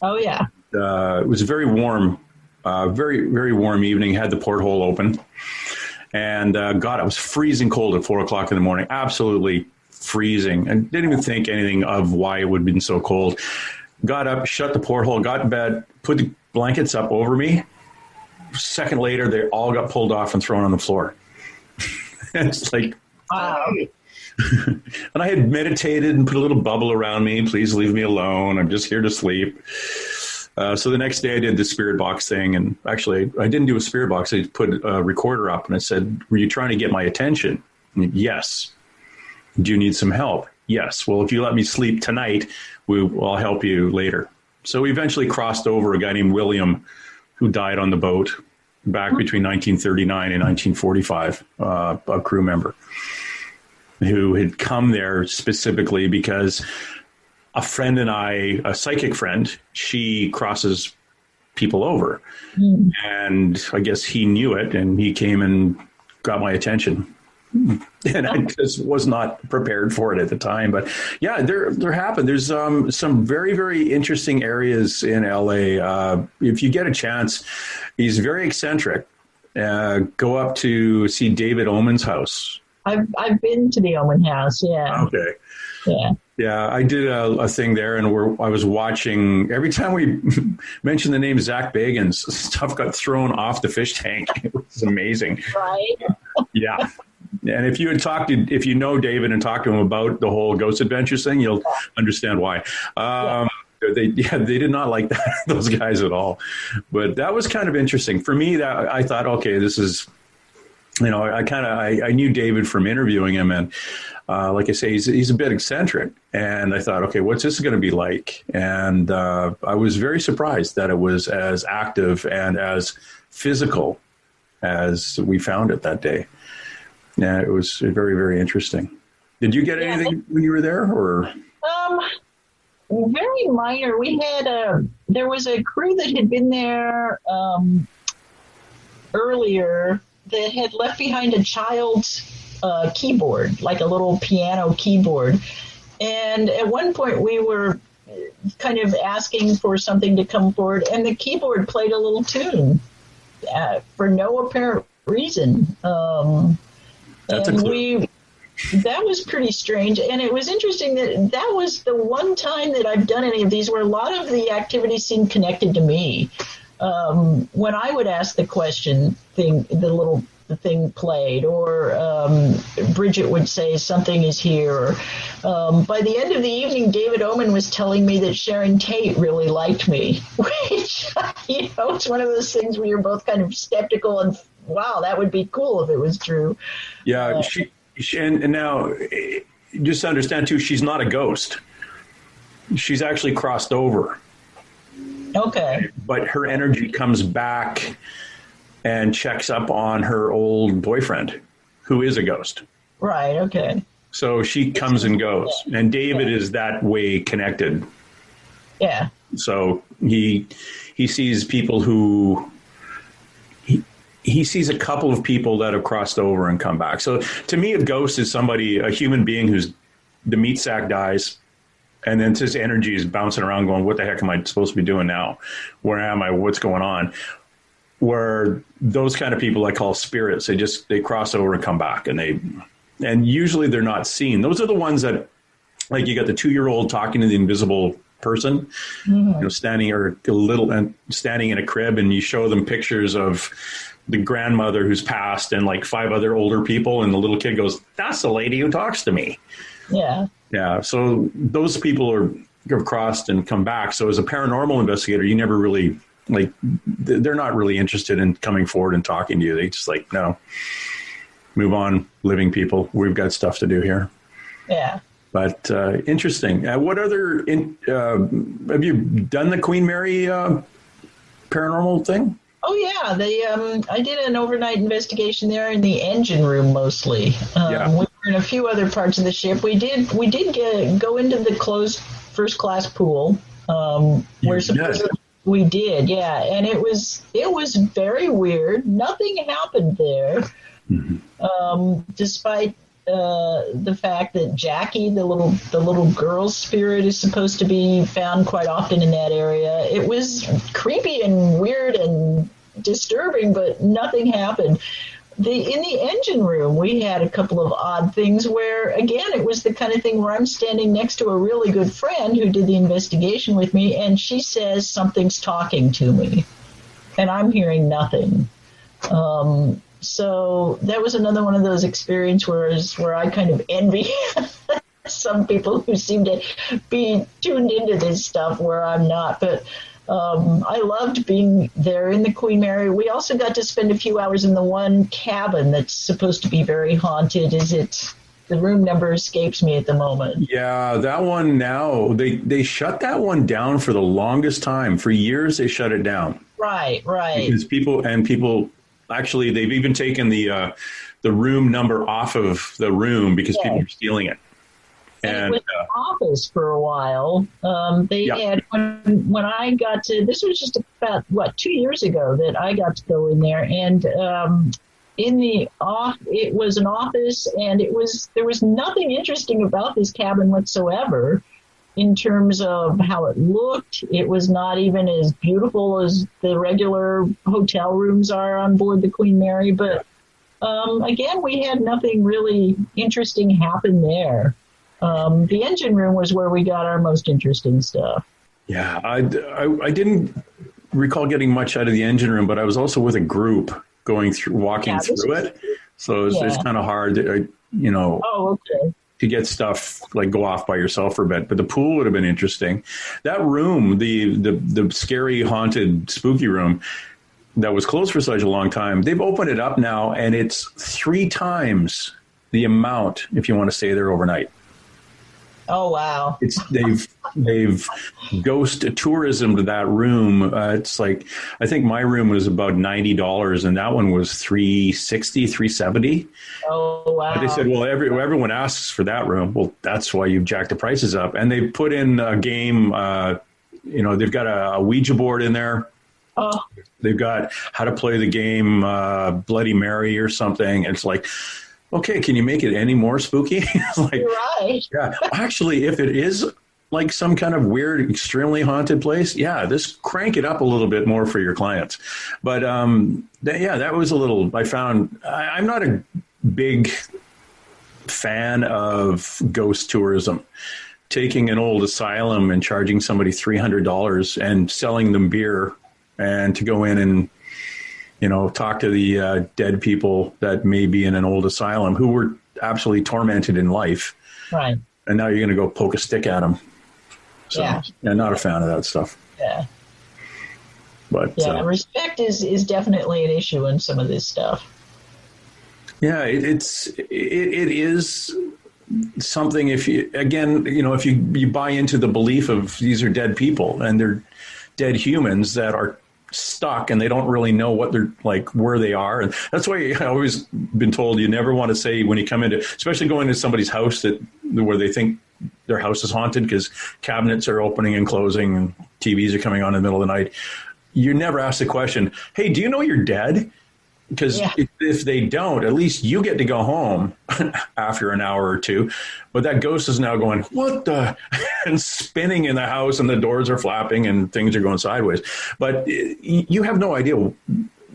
Oh yeah. It was a very warm, very, very warm evening. Had the porthole open. And God, it was freezing cold at 4 o'clock in the morning. Absolutely freezing. And didn't even think anything of why it would have been so cold. Got up, shut the porthole, got in bed, put the blankets up over me. A second later, they all got pulled off and thrown on the floor. It's like, wow. And I had meditated and put a little bubble around me. Please leave me alone. I'm just here to sleep. So the next day I did the spirit box thing, and actually I didn't do a spirit box. I put a recorder up and I said, were you trying to get my attention? And yes. Do you need some help? Yes. Well, if you let me sleep tonight, I'll help you later. So we eventually crossed over a guy named William who died on the boat back between 1939 and 1945, a crew member who had come there specifically because a friend and I, a psychic friend, she crosses people over. And I guess he knew it, and he came and got my attention. And I just was not prepared for it at the time. But yeah, there happened. There's some very, very interesting areas in LA. If you get a chance, he's very eccentric. Go up to see David Omen's house. I've been to the Omen house. Yeah. Okay. Yeah. Yeah, I did a thing there, and I was watching. Every time we mentioned the name Zach Bagans, stuff got thrown off the fish tank. It was amazing. Right. Yeah. And if you know David and talked to him about the whole Ghost Adventures thing, you'll understand why. They did not like that, those guys at all. But that was kind of interesting for me. That I thought, okay, this is, I knew David from interviewing him, and like I say, he's a bit eccentric. And I thought, okay, what's this going to be like? And I was very surprised that it was as active and as physical as we found it that day. Yeah, it was very, very interesting. Did you get anything when you were there, or? Very minor. We had there was a crew that had been there earlier that had left behind a child's keyboard, like a little piano keyboard. And at one point we were kind of asking for something to come forward, and the keyboard played a little tune for no apparent reason. That's a clue. That was pretty strange. And it was interesting that was the one time that I've done any of these where a lot of the activities seemed connected to me. When I would ask the question, the thing played, or Bridget would say something is here. By the end of the evening, David Omen was telling me that Sharon Tate really liked me, which, it's one of those things where you're both kind of skeptical and, wow, that would be cool if it was true. Yeah, and now, just to understand too, she's not a ghost. She's actually crossed over. Okay. But her energy comes back and checks up on her old boyfriend, who is a ghost. Right, okay. So she comes and goes. And David is that way connected. Yeah. So he sees people who... He sees a couple of people that have crossed over and come back. So to me, a ghost is a human being who's the meat sack dies, and then his energy is bouncing around going, what the heck am I supposed to be doing now? Where am I? What's going on? Where those kind of people I call spirits, they cross over and come back, and usually they're not seen. Those are the ones that, like, you got the 2-year-old talking to the invisible person, standing in a crib, and you show them pictures of the grandmother who's passed and like 5 other older people, and the little kid goes, that's the lady who talks to me. Yeah. Yeah. So those people have crossed and come back. So as a paranormal investigator, you never really, like, they're not really interested in coming forward and talking to you. They just like, no, move on, living people. We've got stuff to do here. Yeah. But interesting. What other, have you done the Queen Mary paranormal thing? Oh yeah, I did an overnight investigation there in the engine room mostly. We were in a few other parts of the ship. We did go into the closed first class pool. We did, yeah, and it was very weird. Nothing happened there, despite the fact that Jackie, the little girl spirit, is supposed to be found quite often in that area. It was creepy and weird and disturbing, but nothing happened. In the engine room, we had a couple of odd things where, again, it was the kind of thing where I'm standing next to a really good friend who did the investigation with me, and she says something's talking to me, and I'm hearing nothing. So that was another one of those experiences where I kind of envy some people who seem to be tuned into this stuff where I'm not. But I loved being there in the Queen Mary. We also got to spend a few hours in the one cabin that's supposed to be very haunted. The room number escapes me at the moment. Yeah, that one now, they shut that one down for the longest time. For years, they shut it down. Right. Because people... Actually, they've even taken the room number off of the room because people are stealing it. And it was an office for a while. They had, when I got to, this was just about, 2 years ago that I got to go in there. And it was an office, and there was nothing interesting about this cabin whatsoever in terms of how it looked. It was not even as beautiful as the regular hotel rooms are on board the Queen Mary. But again, we had nothing really interesting happen there. The engine room was where we got our most interesting stuff. Yeah, I didn't recall getting much out of the engine room, but I was also with a group walking through it. So it's kind of hard, to get stuff, like go off by yourself for a bit. But the pool would have been interesting. That room, the scary, haunted, spooky room that was closed for such a long time, they've opened it up now, and it's 3 times the amount if you want to stay there overnight. Oh, wow. They've ghost tourism to that room. It's like, I think my room was about $90 and that one was $360, $370. Oh, wow. But they said, well, everyone asks for that room. Well, that's why you've jacked the prices up. And they put in a game, they've got a Ouija board in there. Oh. They've got how to play the game Bloody Mary or something. It's like, okay, can you make it any more spooky? You're right. Yeah, actually, if it is like some kind of weird, extremely haunted place, just crank it up a little bit more for your clients. But that was a little, I'm not a big fan of ghost tourism. Taking an old asylum and charging somebody $300 and selling them beer and to go in and talk to the dead people that may be in an old asylum who were absolutely tormented in life. Right. And now you're going to go poke a stick at them. So, not a fan of that stuff. Yeah. But respect is definitely an issue in some of this stuff. Yeah, it is something. If you buy into the belief of these are dead people and they're dead humans that are stuck and they don't really know what they're like, where they are. And that's why I always been told you never want to say when you come into, especially going to somebody's house where they think their house is haunted because cabinets are opening and closing and TVs are coming on in the middle of the night. You never ask the question, hey, do you know you're dead? Because if they don't, at least you get to go home after an hour or two. But that ghost is now going, what the? And spinning in the house and the doors are flapping and things are going sideways. But you have no idea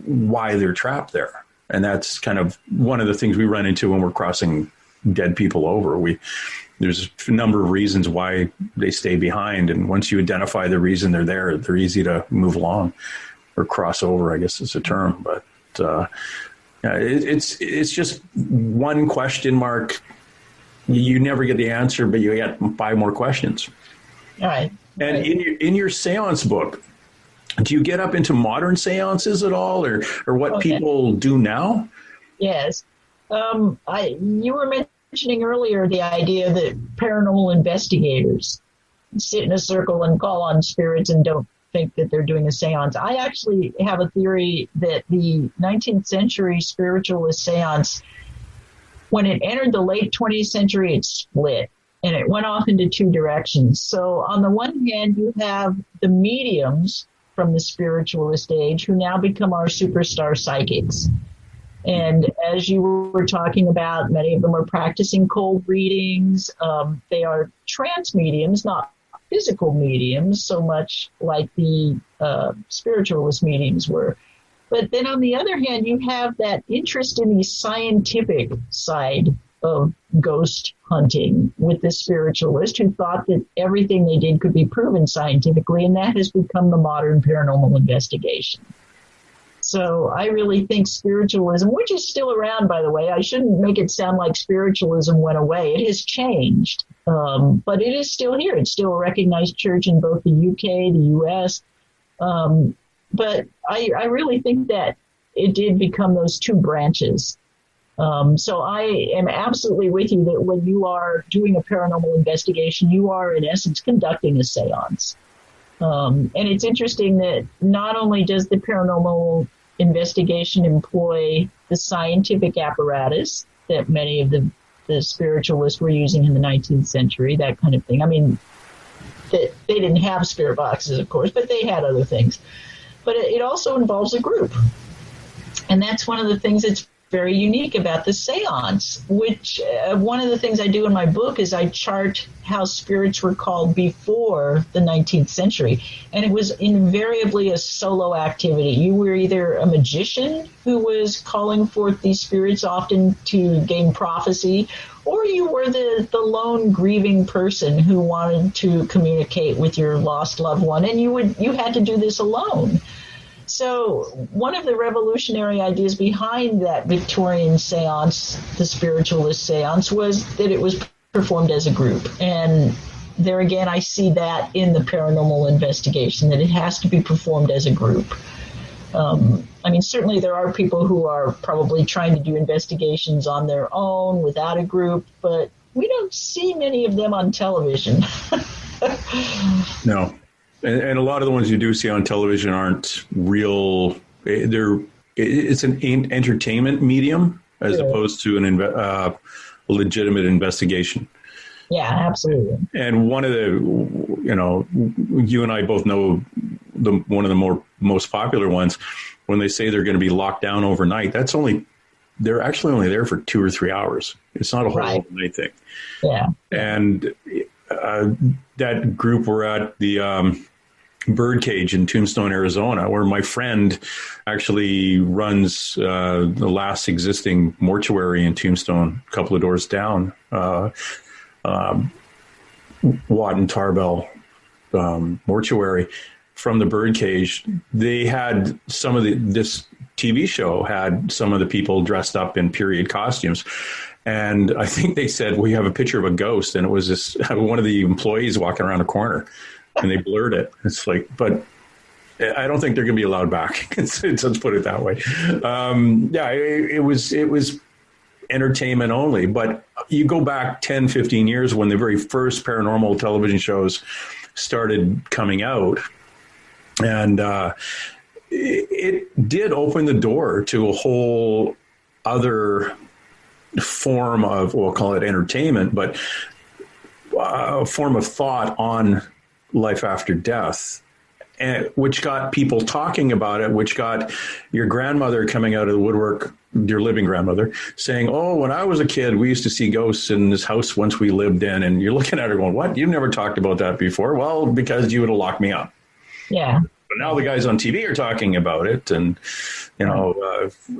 why they're trapped there. And that's kind of one of the things we run into when we're crossing dead people over. There's a number of reasons why they stay behind. And once you identify the reason they're there, they're easy to move along or cross over, I guess is a term. But it's just one question mark. You never get the answer, but you get 5 more questions. All right. And in your seance book, do you get up into modern seances at all, or what people do now? Yes. You were mentioning earlier the idea that paranormal investigators sit in a circle and call on spirits and don't think that they're doing a seance. I actually have a theory that the 19th century spiritualist seance, when it entered the late 20th century, it split and it went off into 2 directions. So on the one hand, you have the mediums from the spiritualist age who now become our superstar psychics. And as you were talking about, many of them are practicing cold readings. They are trance mediums, not physical mediums, so much like the spiritualist mediums were. But then on the other hand, you have that interest in the scientific side of ghost hunting with the spiritualist who thought that everything they did could be proven scientifically, and that has become the modern paranormal investigation. So I really think spiritualism, which is still around, by the way, I shouldn't make it sound like spiritualism went away. It has changed, but it is still here. It's still a recognized church in both the UK, the US. But I really think that it did become those 2 branches. So I am absolutely with you that when you are doing a paranormal investigation, you are in essence conducting a seance. And it's interesting that not only does the paranormal investigation employ the scientific apparatus that many of the the spiritualists were using in the 19th century, that kind of thing. I mean, they didn't have spirit boxes, of course, but they had other things. But it also involves a group. And that's one of the things that's very unique about the seance, which one of the things I do in my book is I chart how spirits were called before the 19th century. And it was invariably a solo activity. You were either a magician who was calling forth these spirits, often to gain prophecy, or you were the lone grieving person who wanted to communicate with your lost loved one, and you had to do this alone. So one of the revolutionary ideas behind that Victorian seance, the spiritualist seance, was that it was performed as a group. And there again, I see that in the paranormal investigation, that it has to be performed as a group. I mean, certainly there are people who are probably trying to do investigations on their own without a group, but we don't see many of them on television. No. And a lot of the ones you do see on television aren't real. It's an entertainment medium as opposed to a legitimate investigation. Yeah, absolutely. And one of the, you and I both know one of the most popular ones, when they say they're going to be locked down overnight, they're actually only there for 2 or 3 hours. It's not a whole overnight thing. Yeah. And that group were at the Birdcage in Tombstone, Arizona, where my friend actually runs the last existing mortuary in Tombstone, a couple of doors down, Watt and Tarbell mortuary. From the Birdcage, they had some of this TV show had some of the people dressed up in period costumes. And I think they said, we have a picture of a ghost. And it was this one of the employees walking around a corner, and they blurred it. It's like, but I don't think they're going to be allowed back. Let's put it that way. It was entertainment only. But you go back 10, 15 years when the very first paranormal television shows started coming out. And it did open the door to a whole other form of, we'll call it entertainment, but a form of thought on life after death, which got people talking about it, which got your grandmother coming out of the woodwork, your living grandmother, saying, oh, when I was a kid, we used to see ghosts in this house once we lived in. And you're looking at her going, what? You've never talked about that before? Well, because you would have locked me up. Yeah. But now the guys on TV are talking about it, and and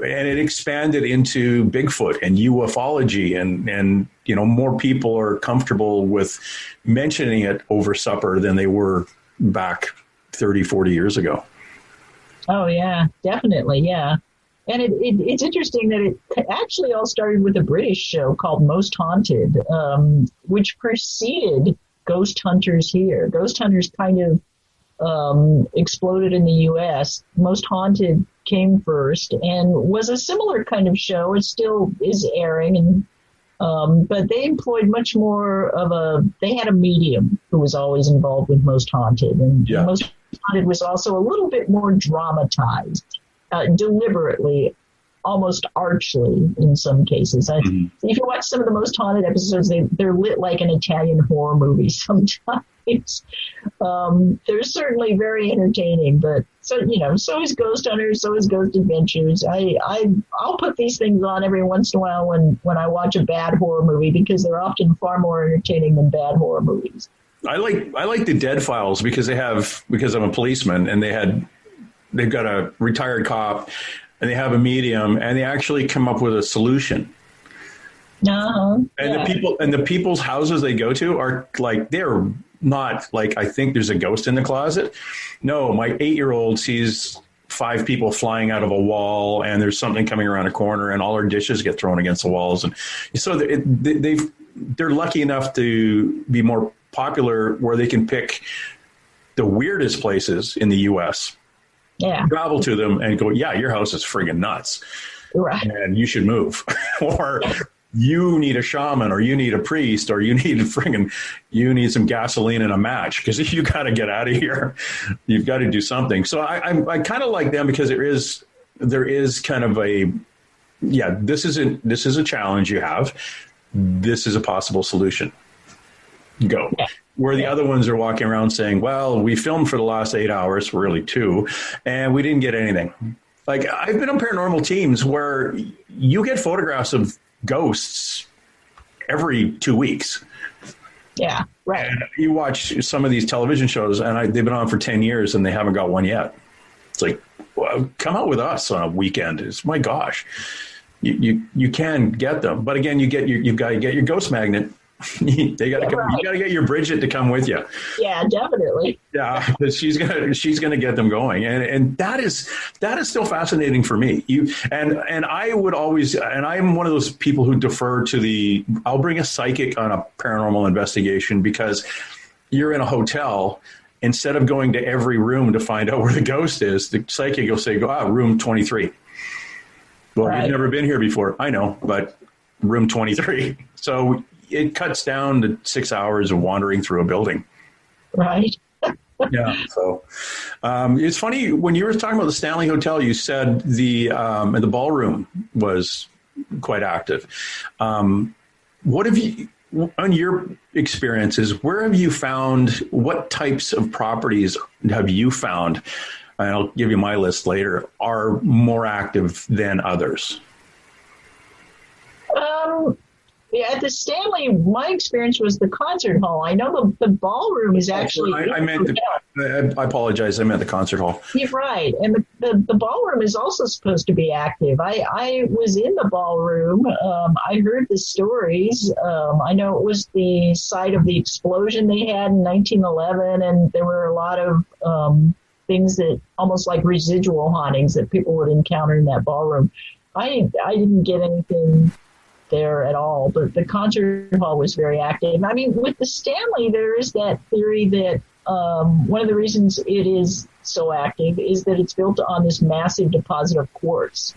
it expanded into Bigfoot and ufology, and more people are comfortable with mentioning it over supper than they were back 30, 40 years ago. Oh yeah, definitely, yeah. And it's interesting that it actually all started with a British show called Most Haunted, which preceded Ghost Hunters here. Ghost Hunters kind of exploded in the U.S. Most Haunted came first and was a similar kind of show. It still is airing, and but they employed much more they had a medium who was always involved with Most Haunted, and Most Haunted was also a little bit more dramatized, deliberately, almost archly in some cases. If you watch some of the Most Haunted episodes, they're lit like an Italian horror movie sometimes. They're certainly very entertaining, but so is Ghost Hunters, so is Ghost Adventures. I'll put these things on every once in a while when I watch a bad horror movie, because they're often far more entertaining than bad horror movies. I like the Dead Files because I'm a policeman, and they've got a retired cop, and they have a medium, and they actually come up with a solution. The people's houses they go to are like, they're not like, I think there's a ghost in the closet. No, my 8-year-old sees 5 people flying out of a wall, and there's something coming around a corner, and all our dishes get thrown against the walls. And so they're lucky enough to be more popular where they can pick the weirdest places in the U.S., travel to them and go, yeah, your house is friggin' nuts. Right. And you should move. Or you need a shaman, or you need a priest, or you need some gasoline and a match, because you got to get out of here. You've got to do something. So I kind of like them because there is kind of this is a challenge you have. this is a possible solution. Go. Where the other ones are walking around saying, well, we filmed for the last 8 hours, really 2, and we didn't get anything. Like, I've been on paranormal teams where you get photographs of ghosts every 2 weeks. Yeah, right. And you watch some of these television shows, and they've been on for 10 years, and they haven't got one yet. It's like, well, come out with us on a weekend. It's, my gosh, you can get them, but again, you've got to get your ghost magnet. You got to get your Bridget to come with you. Yeah, definitely. Yeah, but she's gonna get them going, and that is still fascinating for me. And I would always, and I'm one of those people who defer to I'll bring a psychic on a paranormal investigation, because you're in a hotel. Instead of going to every room to find out where the ghost is, the psychic will say, room 23. Well, You've never been here before. I know, but room 23. So it cuts down to 6 hours of wandering through a building. Right. Yeah. So it's funny, when you were talking about the Stanley Hotel, you said the ballroom was quite active. What have you, on your experiences, where have you found, what types of properties have you found, and I'll give you my list later, are more active than others? Yeah, at the Stanley, my experience was the concert hall. I know the ballroom is actually... I apologize. I meant the concert hall. You're right. And the ballroom is also supposed to be active. I was in the ballroom. I heard the stories. I know it was the site of the explosion they had in 1911, and there were a lot of things that almost like residual hauntings that people would encounter in that ballroom. I didn't get anything there at all, but the concert hall was very active. I mean, with the Stanley, there is that theory that one of the reasons it is so active is that it's built on this massive deposit of quartz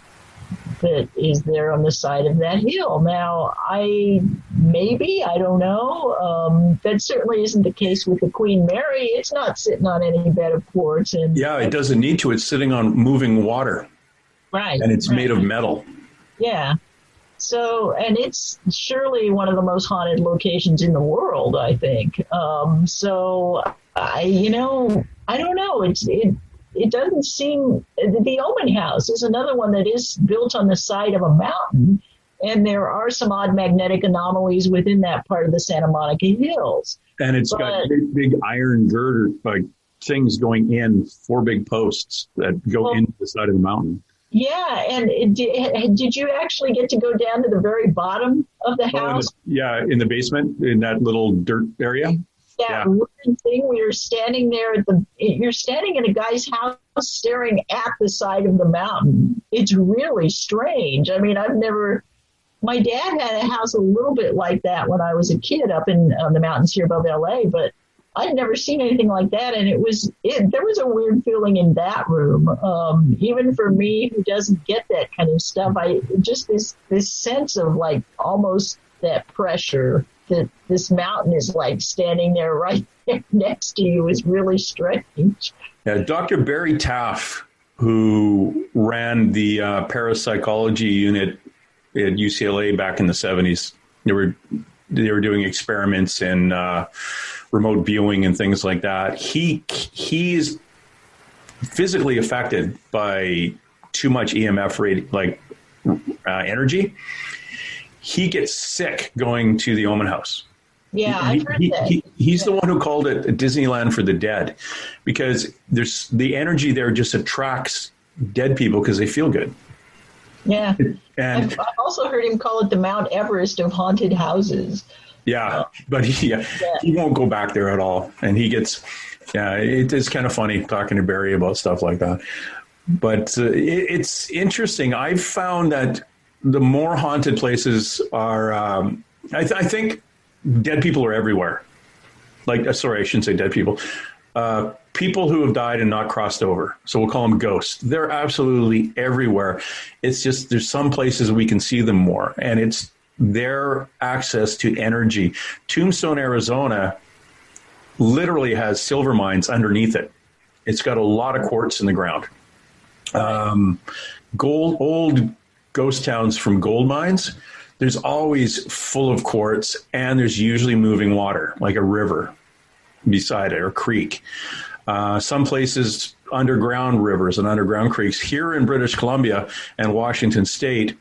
that is there on the side of that hill. Now, I don't know. That certainly isn't the case with the Queen Mary. It's not sitting on any bed of quartz. And yeah, it doesn't need to. It's sitting on moving water. Right. And it's made of metal. Yeah. So, and it's surely one of the most haunted locations in the world, I think. So, I don't know. It doesn't seem, the Omen House is another one that is built on the side of a mountain, and there are some odd magnetic anomalies within that part of the Santa Monica Hills. And it's got big iron girder, like things going in, 4 big posts that go into the side of the mountain. Yeah, and did you actually get to go down to the very bottom of the house? In the basement, in that little dirt area. That weird thing, we were standing there you're standing in a guy's house staring at the side of the mountain. It's really strange. I mean, my dad had a house a little bit like that when I was a kid up in the mountains here above LA, but I'd never seen anything like that, and there was a weird feeling in that room. Even for me, who doesn't get that kind of stuff, just this sense of like almost that pressure that this mountain is like standing there right there next to you is really strange. Yeah, Dr. Barry Taff, who ran the parapsychology unit at UCLA back in the 70s, they were doing experiments in remote viewing and things like that. He's physically affected by too much EMF energy. He gets sick going to the Omen House. Yeah, I've heard that. He's the one who called it a Disneyland for the dead, because there's the energy there just attracts dead people because they feel good. Yeah, and I've also heard him call it the Mount Everest of haunted houses. Yeah, but he won't go back there at all. And he gets, it's kind of funny talking to Barry about stuff like that. But it's interesting. I've found that the more haunted places are, I think dead people are everywhere. I shouldn't say dead people. People who have died and not crossed over. So we'll call them ghosts. They're absolutely everywhere. It's just there's some places we can see them more. And it's their access to energy. Tombstone, Arizona literally has silver mines underneath it. It's got a lot of quartz in the ground. Old ghost towns from gold mines, there's always full of quartz, and there's usually moving water, like a river beside it or creek. Some places, underground rivers and underground creeks. Here in British Columbia and Washington State,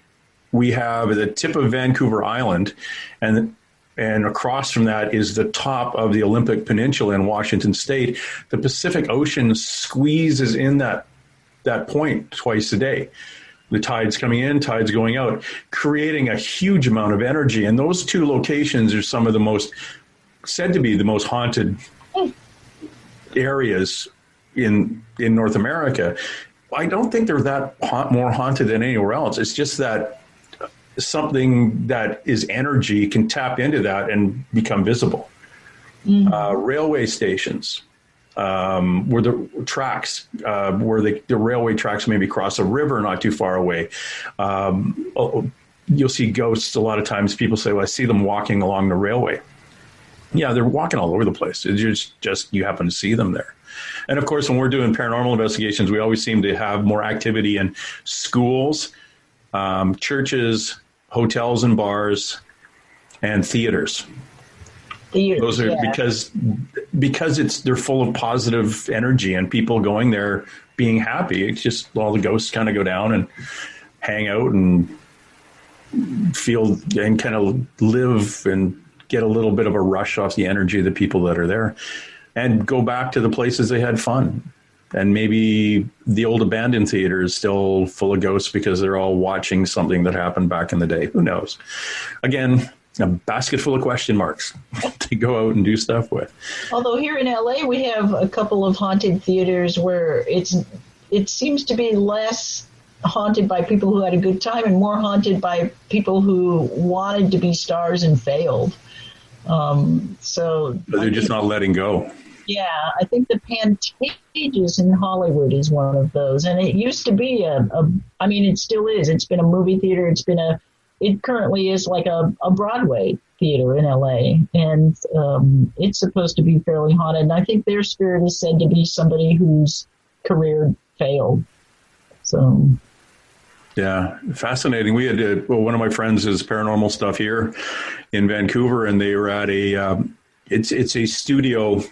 we have the tip of Vancouver Island, and across from that is the top of the Olympic Peninsula in Washington State. The Pacific Ocean squeezes in that point twice a day. The tides coming in, tides going out, creating a huge amount of energy. And those two locations are some of the most, said to be the most haunted areas in North America. I don't think they're that more haunted than anywhere else. It's just that something that is energy can tap into that and become visible. Railway stations, where the tracks, where the railway tracks maybe cross a river not too far away. You'll see ghosts a lot of times. People say, well, I see them walking along the railway. Yeah, they're walking all over the place. It's just you happen to see them there. And of course, when we're doing paranormal investigations, we always seem to have more activity in schools, churches, hotels and bars, and theaters. Those are because they're full of positive energy and people going there being happy. It's just all the ghosts kind of go down and hang out and feel and kind of live and get a little bit of a rush off the energy of the people that are there and go back to the places they had fun. And maybe the old abandoned theater is still full of ghosts because they're all watching something that happened back in the day. Who knows? Again, a basket full of question marks to go out and do stuff with. Although here in LA, we have a couple of haunted theaters where it seems to be less haunted by people who had a good time and more haunted by people who wanted to be stars and failed. So they're just not letting go. Yeah, I think the Pantages in Hollywood is one of those. And it used to be I mean, it still is. It's been a movie theater. It currently is like a Broadway theater in LA. And it's supposed to be fairly haunted. And I think their spirit is said to be somebody whose career failed. So. Yeah, fascinating. We had one of my friends is paranormal stuff here in Vancouver, and they were at it's a studio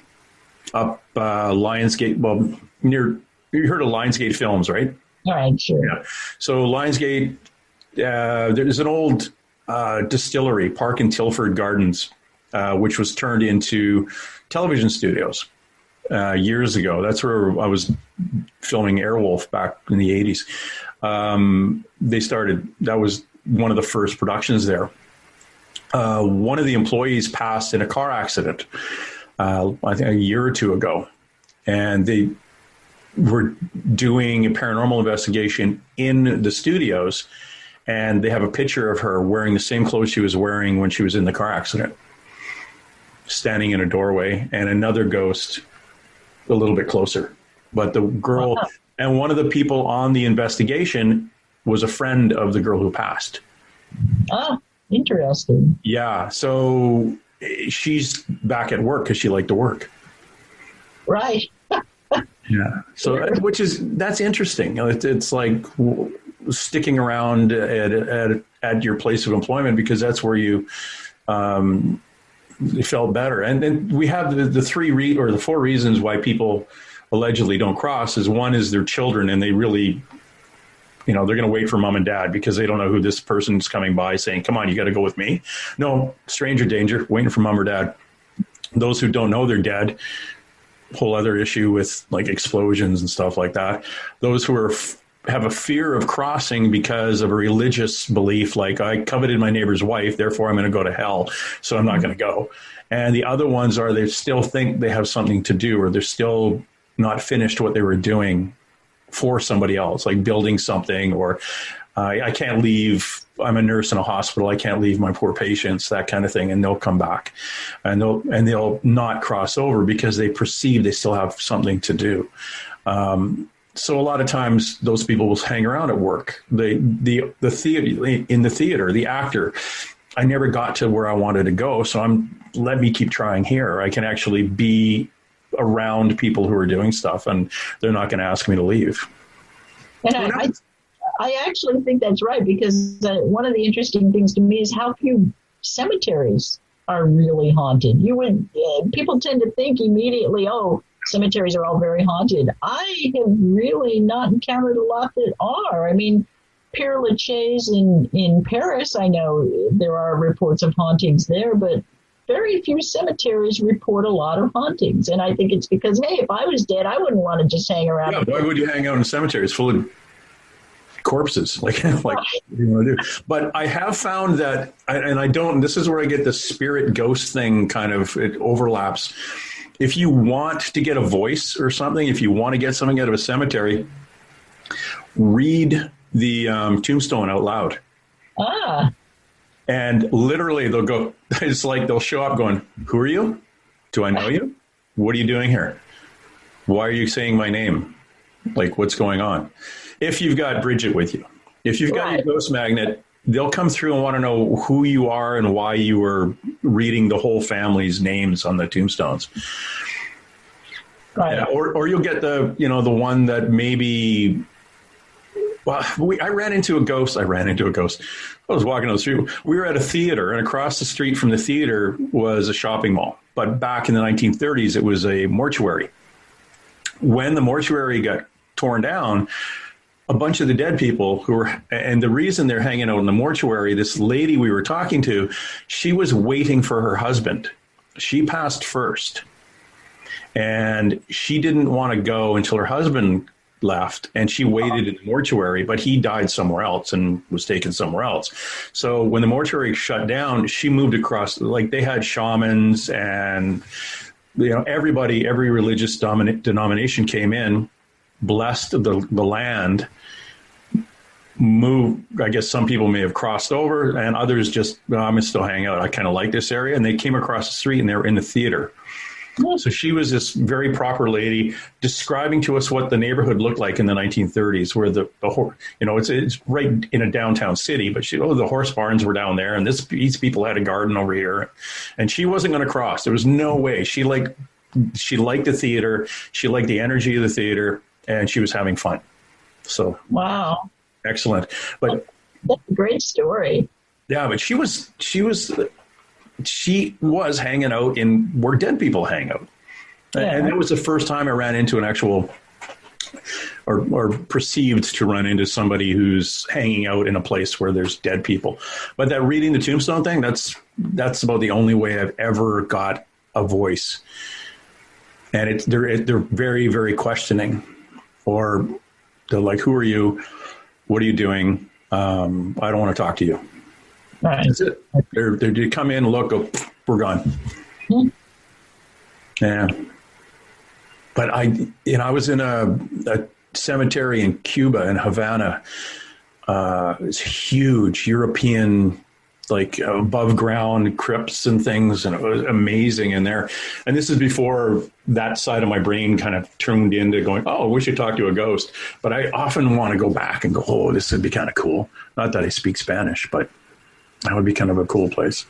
up Lionsgate. Well, you heard of Lionsgate Films, right? All right, sure. Yeah. So Lionsgate, there's an old distillery, Park and Tilford Gardens, which was turned into television studios years ago. That's where I was filming Airwolf back in the 80s. That was one of the first productions there. One of the employees passed in a car accident, I think a year or two ago. And they were doing a paranormal investigation in the studios. And they have a picture of her wearing the same clothes she was wearing when she was in the car accident, standing in a doorway, and another ghost a little bit closer. But the girl... Wow. And one of the people on the investigation was a friend of the girl who passed. Oh, interesting. Yeah. So she's back at work because she liked to work. Right. Yeah. So that's interesting. It's like sticking around at your place of employment because that's where you felt better. And then we have the 4 reasons why people allegedly don't cross. Is one is their children, and they really, they're going to wait for mom and dad because they don't know who this person's coming by saying, come on, you got to go with me. No, stranger danger, waiting for mom or dad. Those who don't know they're dead, whole other issue with like explosions and stuff like that. Those who have a fear of crossing because of a religious belief, like I coveted my neighbor's wife, therefore I'm going to go to hell, so I'm not going to go. And the other ones are they still think they have something to do, or they're still not finished what they were doing for somebody else, like building something, or I can't leave. I'm a nurse in a hospital. I can't leave my poor patients, that kind of thing. And they'll come back and they'll not cross over because they perceive they still have something to do. So a lot of times those people will hang around at work. The theater, in the theater, the actor, I never got to where I wanted to go. So let me keep trying here. I can actually be around people who are doing stuff, and they're not going to ask me to leave. And I actually think that's right, because one of the interesting things to me is how few cemeteries are really haunted. People tend to think immediately, oh, cemeteries are all very haunted. I have really not encountered a lot that are. I mean, Père Lachaise in Paris, I know there are reports of hauntings there, but very few cemeteries report a lot of hauntings. And I think it's because, hey, if I was dead, I wouldn't want to just hang around. Yeah, why would you hang out in a cemetery? It's full of corpses. Like what do you want to do? But I have found that, and I don't, this is where I get the spirit ghost thing kind of, it overlaps. If you want to get a voice or something, if you want to get something out of a cemetery, read the tombstone out loud. And literally they'll go, it's like they'll show up going, who are you? Do I know you? What are you doing here? Why are you saying my name? Like, what's going on? If you've got Bridget with you, if you've got your ghost magnet, they'll come through and want to know who you are and why you were reading the whole family's names on the tombstones. Right. Yeah, or you'll get the one that maybe, well, I ran into a ghost. I was walking down the street. We were at a theater, and across the street from the theater was a shopping mall. But back in the 1930s, it was a mortuary. When the mortuary got torn down, a bunch of the dead people and the reason they're hanging out in the mortuary, this lady we were talking to, she was waiting for her husband. She passed first, and she didn't want to go until her husband left, and she waited in the mortuary, but he died somewhere else and was taken somewhere else. So when the mortuary shut down, she moved across, like they had shamans and everybody, every religious denomination came in, blessed the land, moved. I guess some people may have crossed over, and others just, I'm going to still hang out. I kind of like this area. And they came across the street, and they were in the theater. So she was this very proper lady describing to us what the neighborhood looked like in the 1930s, where it's right in a downtown city, but the horse barns were down there, and these people had a garden over here, and she wasn't going to cross. There was no way. She liked the theater. She liked the energy of the theater, and she was having fun. So wow, excellent. But that's a great story. Yeah, but she was hanging out in where dead people hang out. Yeah. And that was the first time I ran into an actual or perceived to run into somebody who's hanging out in a place where there's dead people. But that reading the tombstone thing, that's about the only way I've ever got a voice. And they're very, very questioning, or they're like, who are you? What are you doing? I don't want to talk to you. Right. That's it. They come in, look, go, we're gone. Mm-hmm. Yeah. But I was in a cemetery in Cuba, in Havana. It's huge European, like above ground crypts and things, and it was amazing in there. And this is before that side of my brain kind of turned into going, oh, we should talk to a ghost. But I often want to go back and go, oh, this would be kind of cool. Not that I speak Spanish, but that would be kind of a cool place.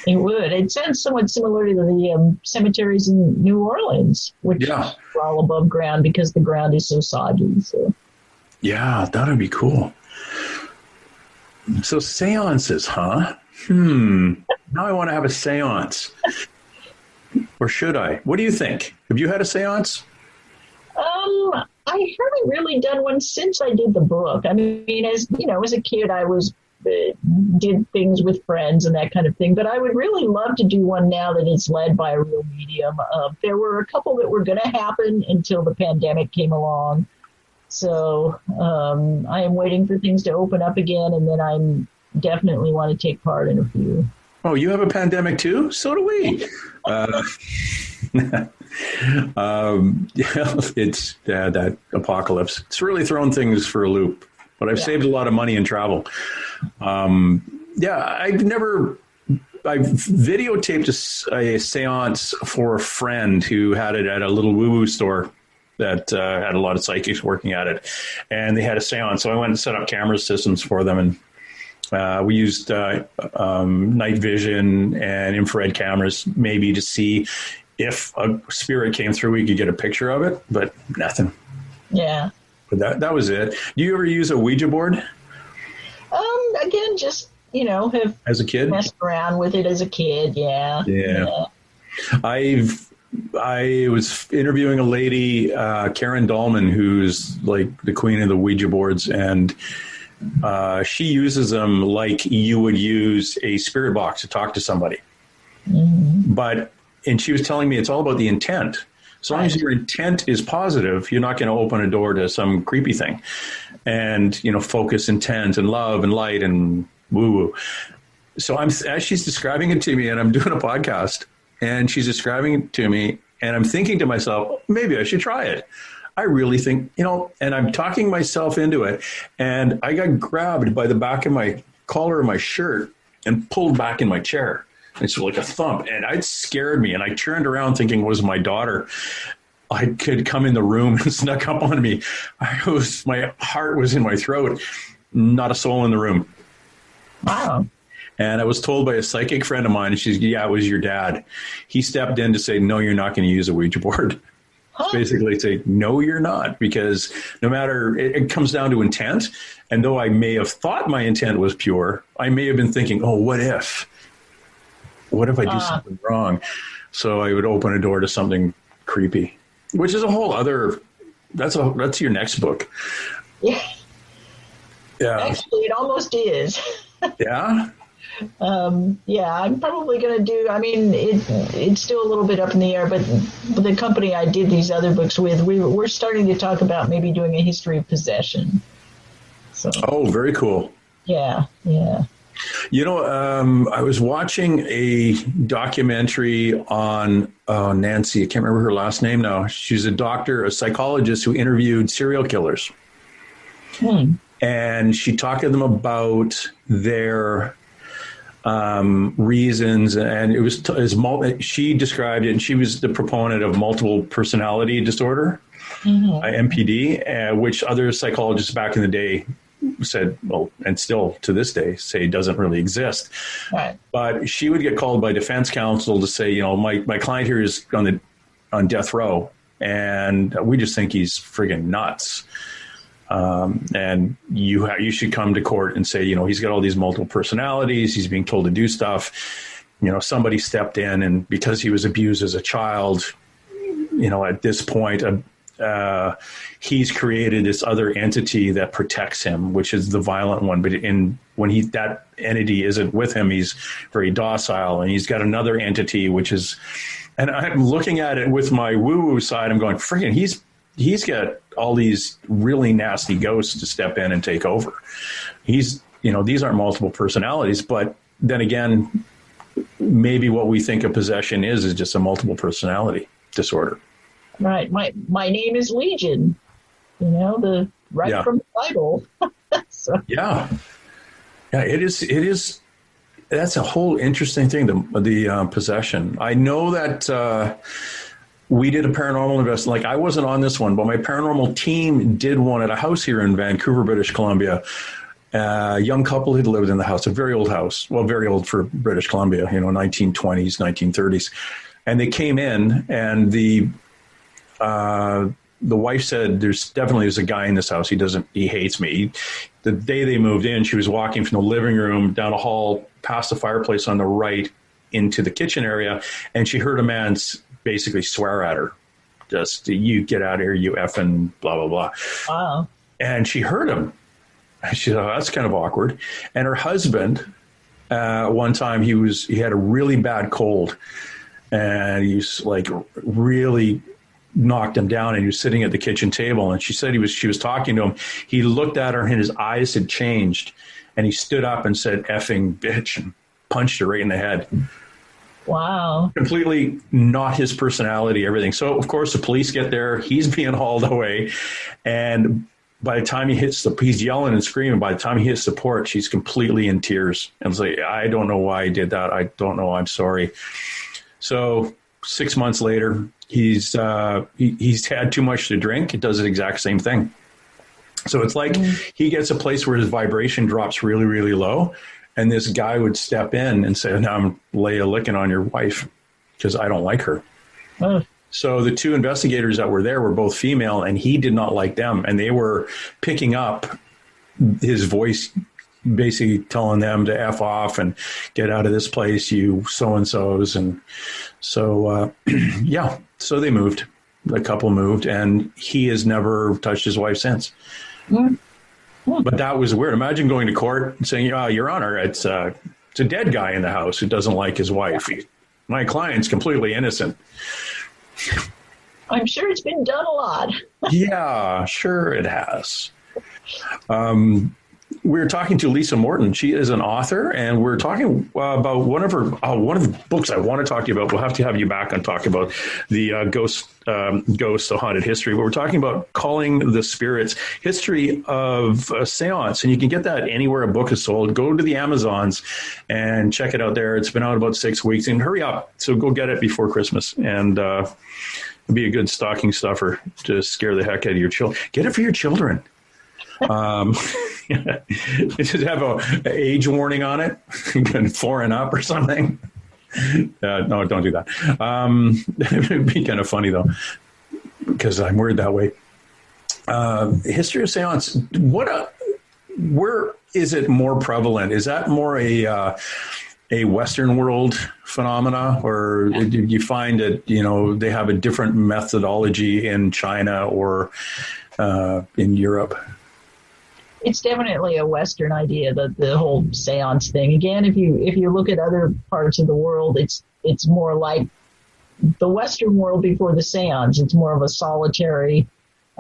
It would. It sounds somewhat similar to the cemeteries in New Orleans, which are all above ground because the ground is so soggy. So. Yeah, that would be cool. So seances, huh? Now I want to have a seance. Or should I? What do you think? Have you had a seance? I haven't really done one since I did the book. I mean, as a kid, I did things with friends and that kind of thing. But I would really love to do one now that it's led by a real medium. There were a couple that were going to happen until the pandemic came along. So I am waiting for things to open up again, and then I definitely want to take part in a few. Oh, you have a pandemic too? So do we. It's that apocalypse. It's really thrown things for a loop. But I've saved a lot of money in travel. I videotaped a seance for a friend who had it at a little woo-woo store that had a lot of psychics working at it. And they had a seance. So I went and set up camera systems for them. And we used night vision and infrared cameras maybe to see if a spirit came through, we could get a picture of it, but nothing. Yeah. But that was it. Do you ever use a Ouija board? Again, just, have As a kid? messed around with it as a kid. Yeah. Yeah. I was interviewing a lady, Karen Dahlman, who's like the queen of the Ouija boards, and she uses them like you would use a spirit box to talk to somebody. Mm-hmm. And she was telling me it's all about the intent. As long as your intent is positive, you're not going to open a door to some creepy thing. And, focus, intent, and love, and light, and woo-woo. So as she's describing it to me, and I'm doing a podcast, and she's describing it to me, and I'm thinking to myself, maybe I should try it. I really think, and I'm talking myself into it. And I got grabbed by the back of my collar of my shirt and pulled back in my chair. It's like a thump, and it scared me. And I turned around thinking it was my daughter. I could come in the room and snuck up on me. My heart was in my throat. Not a soul in the room. Wow. And I was told by a psychic friend of mine, it was your dad. He stepped in to say, no, you're not going to use a Ouija board. Huh? Basically say, no, you're not, because no matter, it comes down to intent. And though I may have thought my intent was pure, I may have been thinking, oh, what if I do something wrong? So I would open a door to something creepy, which is a whole other, that's your next book. Yeah. Yeah. Actually, it almost is. Yeah. I'm probably going to do, it's still a little bit up in the air, but the company I did these other books with, we're starting to talk about maybe doing a history of possession. So. Oh, very cool. Yeah. Yeah. I was watching a documentary on Nancy. I can't remember her last name now. She's a doctor, a psychologist who interviewed serial killers. And she talked to them about their reasons. And it was she described it, and she was the proponent of multiple personality disorder, MPD, which other psychologists back in the day said, well, and still to this day say doesn't really exist. Right. But she would get called by defense counsel to say, my client here is on death row, and we just think he's friggin' nuts. And you should come to court and say, he's got all these multiple personalities. He's being told to do stuff. Somebody stepped in, and because he was abused as a child, at this point, he's created this other entity that protects him, which is the violent one. But when that entity isn't with him, he's very docile, and he's got another entity, which is, and I'm looking at it with my woo-woo side. I'm going, friggin', he's got all these really nasty ghosts to step in and take over. These aren't multiple personalities, but then again, maybe what we think of possession is just a multiple personality disorder. Right. My name is Legion, from the Bible. So. Yeah. Yeah, it is. That's a whole interesting thing, the possession. I know that we did a paranormal investigation. Like, I wasn't on this one, but my paranormal team did one at a house here in Vancouver, British Columbia. A young couple had lived in the house, a very old house. Well, very old for British Columbia, 1920s, 1930s. And they came in, and the wife said, there's a guy in this house. He hates me. The day they moved in, she was walking from the living room down a hall past the fireplace on the right into the kitchen area. And she heard a man basically swear at her. Just, you get out of here, you effing blah, blah, blah. Wow. And she heard him. She thought, that's kind of awkward. And her husband, one time he had a really bad cold, and he's like really knocked him down, and he was sitting at the kitchen table, and she said she was talking to him. He looked at her, and his eyes had changed, and he stood up and said, effing bitch, and punched her right in the head. Wow. Completely not his personality, everything. So, of course, the police get there. He's being hauled away, and by the time he's yelling and screaming. By the time he hits the porch, she's completely in tears. And it's like, I don't know why I did that. I don't know. I'm sorry. So 6 months later, he's had too much to drink. It does the exact same thing. So it's like he gets a place where his vibration drops really, really low. And this guy would step in and say, now I'm lay a licking on your wife because I don't like her. So the two investigators that were there were both female, and he did not like them, and they were picking up his voice, basically telling them to F off and get out of this place, you so-and-sos. And so, yeah, so they moved. The couple moved, and he has never touched his wife since. Mm. But that was weird. Imagine going to court and saying, Your Honor, it's a dead guy in the house who doesn't like his wife. My client's completely innocent. I'm sure it's been done a lot. Yeah, sure it has. We're talking to Lisa Morton. She is an author, and we're talking about one of the books I want to talk to you about. We'll have to have you back and talk about the ghost, the haunted history. But we're talking about Calling the Spirits, History of Seance. And you can get that anywhere a book is sold. Go to the Amazons and check it out there. It's been out about 6 weeks. And hurry up. So go get it before Christmas. And it'll be a good stocking stuffer to scare the heck out of your children. Get it for your children. It should have a age warning on it, 4 and up or something. No, don't do that. It would be kind of funny though, because I'm worried that way. History of Seance. Where is it more prevalent? Is that more a Western world phenomena, or do you find that they have a different methodology in China or in Europe? It's definitely a Western idea, the whole seance thing. Again, if you look at other parts of the world, it's more like the Western world before the seance. It's more of a solitary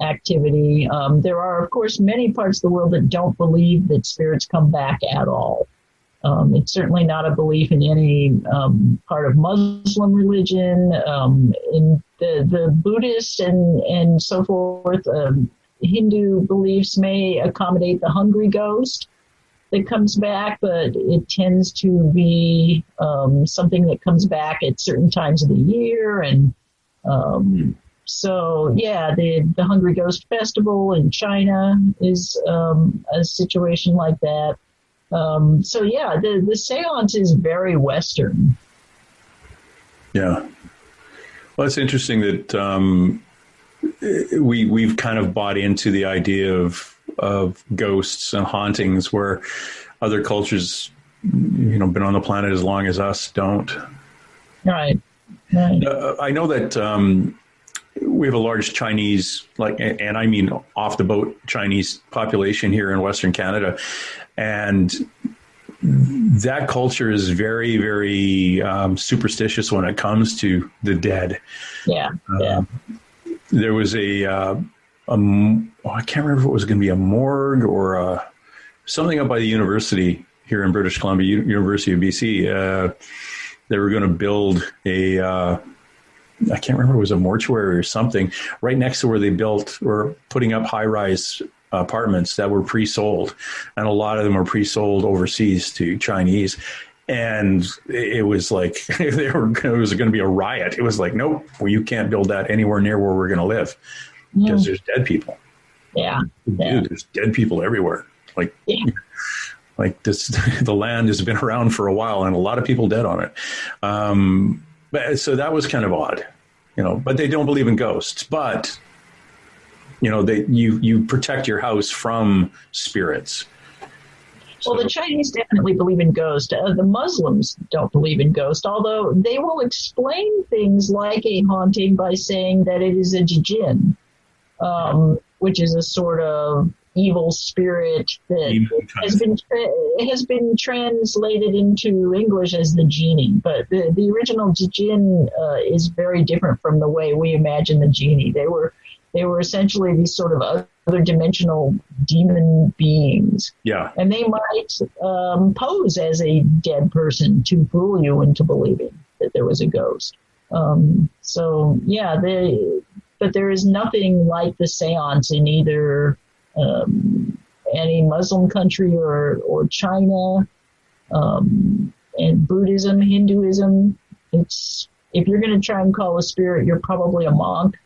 activity. There are, of course, many parts of the world that don't believe that spirits come back at all. It's certainly not a belief in any part of Muslim religion, in the Buddhist and so forth. Hindu beliefs may accommodate the hungry ghost that comes back, but it tends to be something that comes back at certain times of the year. And so, yeah, the Hungry Ghost Festival in China is a situation like that. So, yeah, the seance is very Western. Yeah. Well, it's interesting that we've kind of bought into the idea of ghosts and hauntings, where other cultures, been on the planet as long as us don't. Right. I know that we have a large Chinese, and I mean off the boat Chinese population here in Western Canada, and that culture is very, very superstitious when it comes to the dead. Yeah. There was I can't remember if it was going to be a morgue or something up by the university here in British Columbia, University of BC. They were going to build I can't remember if it was a mortuary or something, right next to where they built or putting up high-rise apartments that were pre-sold. And a lot of them were pre-sold overseas to Chinese. And it was like, it was going to be a riot. It was like, nope, well, you can't build that anywhere near where we're going to live because there's dead people. Yeah. Dude, there's dead people everywhere. Like this, the land has been around for a while and a lot of people dead on it. But so that was kind of odd, but they don't believe in ghosts, but you protect your house from spirits. Well, the Chinese definitely believe in ghosts. The Muslims don't believe in ghosts, although they will explain things like a haunting by saying that it is a jinn, which is a sort of evil spirit that has been translated into English as the genie. But the original jinn is very different from the way we imagine the genie. They were essentially these sort of other dimensional demon beings. Yeah. And they might pose as a dead person to fool you into believing that there was a ghost. But there is nothing like the seance in either any Muslim country or China, and Buddhism, Hinduism. If you're going to try and call a spirit, you're probably a monk.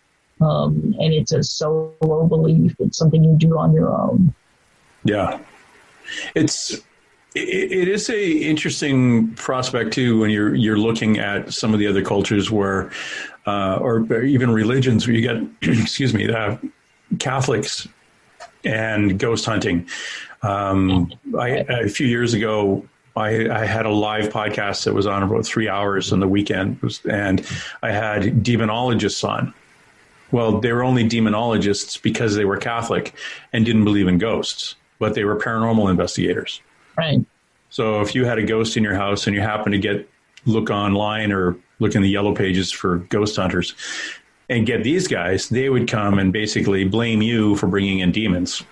And it's a solo belief. It's something you do on your own. Yeah. It's It is a interesting prospect too when you're looking at some of the other cultures where, or even religions where you get, excuse me, Catholics and ghost hunting. A few years ago, I had a live podcast that was on about 3 hours on the weekend, and I had demonologists on. Well, they were only demonologists because they were Catholic and didn't believe in ghosts, but they were paranormal investigators. Right. So if you had a ghost in your house and you happen to look online or look in the yellow pages for ghost hunters and get these guys, they would come and basically blame you for bringing in demons.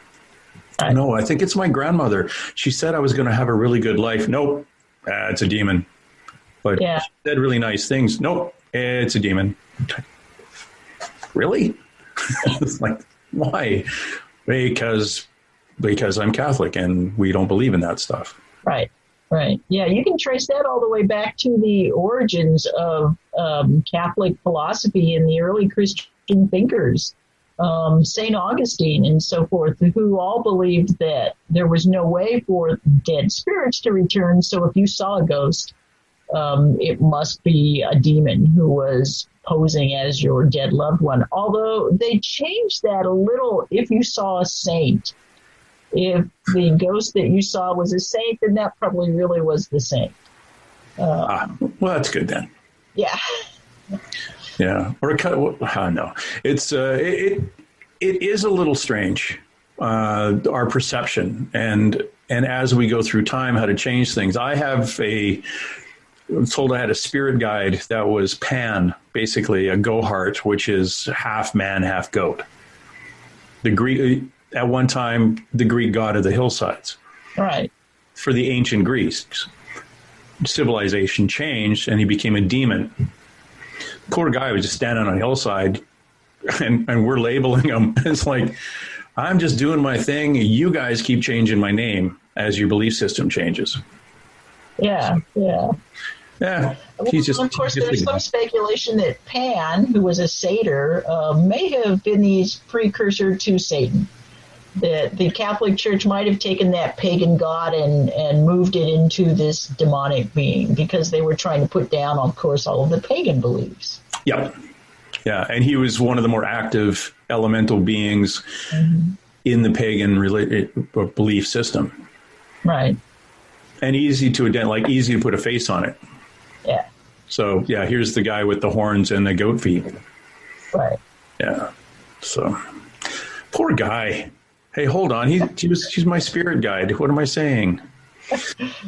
Right. No, I think it's my grandmother. She said I was going to have a really good life. Nope, it's a demon. But she said really nice things. Nope, it's a demon. Really? It's like, why? Because I'm Catholic and we don't believe in that stuff. Right. Yeah, you can trace that all the way back to the origins of Catholic philosophy and the early Christian thinkers, St. Augustine and so forth, who all believed that there was no way for dead spirits to return. So if you saw a ghost, it must be a demon who was posing as your dead loved one. Although they changed that a little if you saw a saint. If the ghost that you saw was a saint, then that probably really was the saint. Well, that's good then. Yeah. Yeah. Or no. It's it is a little strange, our perception, and as we go through time, how to change things. I was told I had a spirit guide that was Pan, basically a gohart, which is half man, half goat. At one time, the Greek god of the hillsides. Right. For the ancient Greeks, civilization changed and he became a demon. Poor guy was just standing on a hillside and we're labeling him. It's like, I'm just doing my thing. You guys keep changing my name as your belief system changes. Yeah. He's just, of course, there's some speculation that Pan, who was a satyr, may have been the precursor to Satan. That the Catholic Church might have taken that pagan god and moved it into this demonic being because they were trying to put down, of course, all of the pagan beliefs. Yep. Yeah, and he was one of the more active elemental beings in the pagan belief system. Right. And easy to put a face on it. Yeah. So, yeah, here's the guy with the horns and the goat feet. Right. Yeah. So, poor guy. Hey, hold on. She's my spirit guide. What am I saying?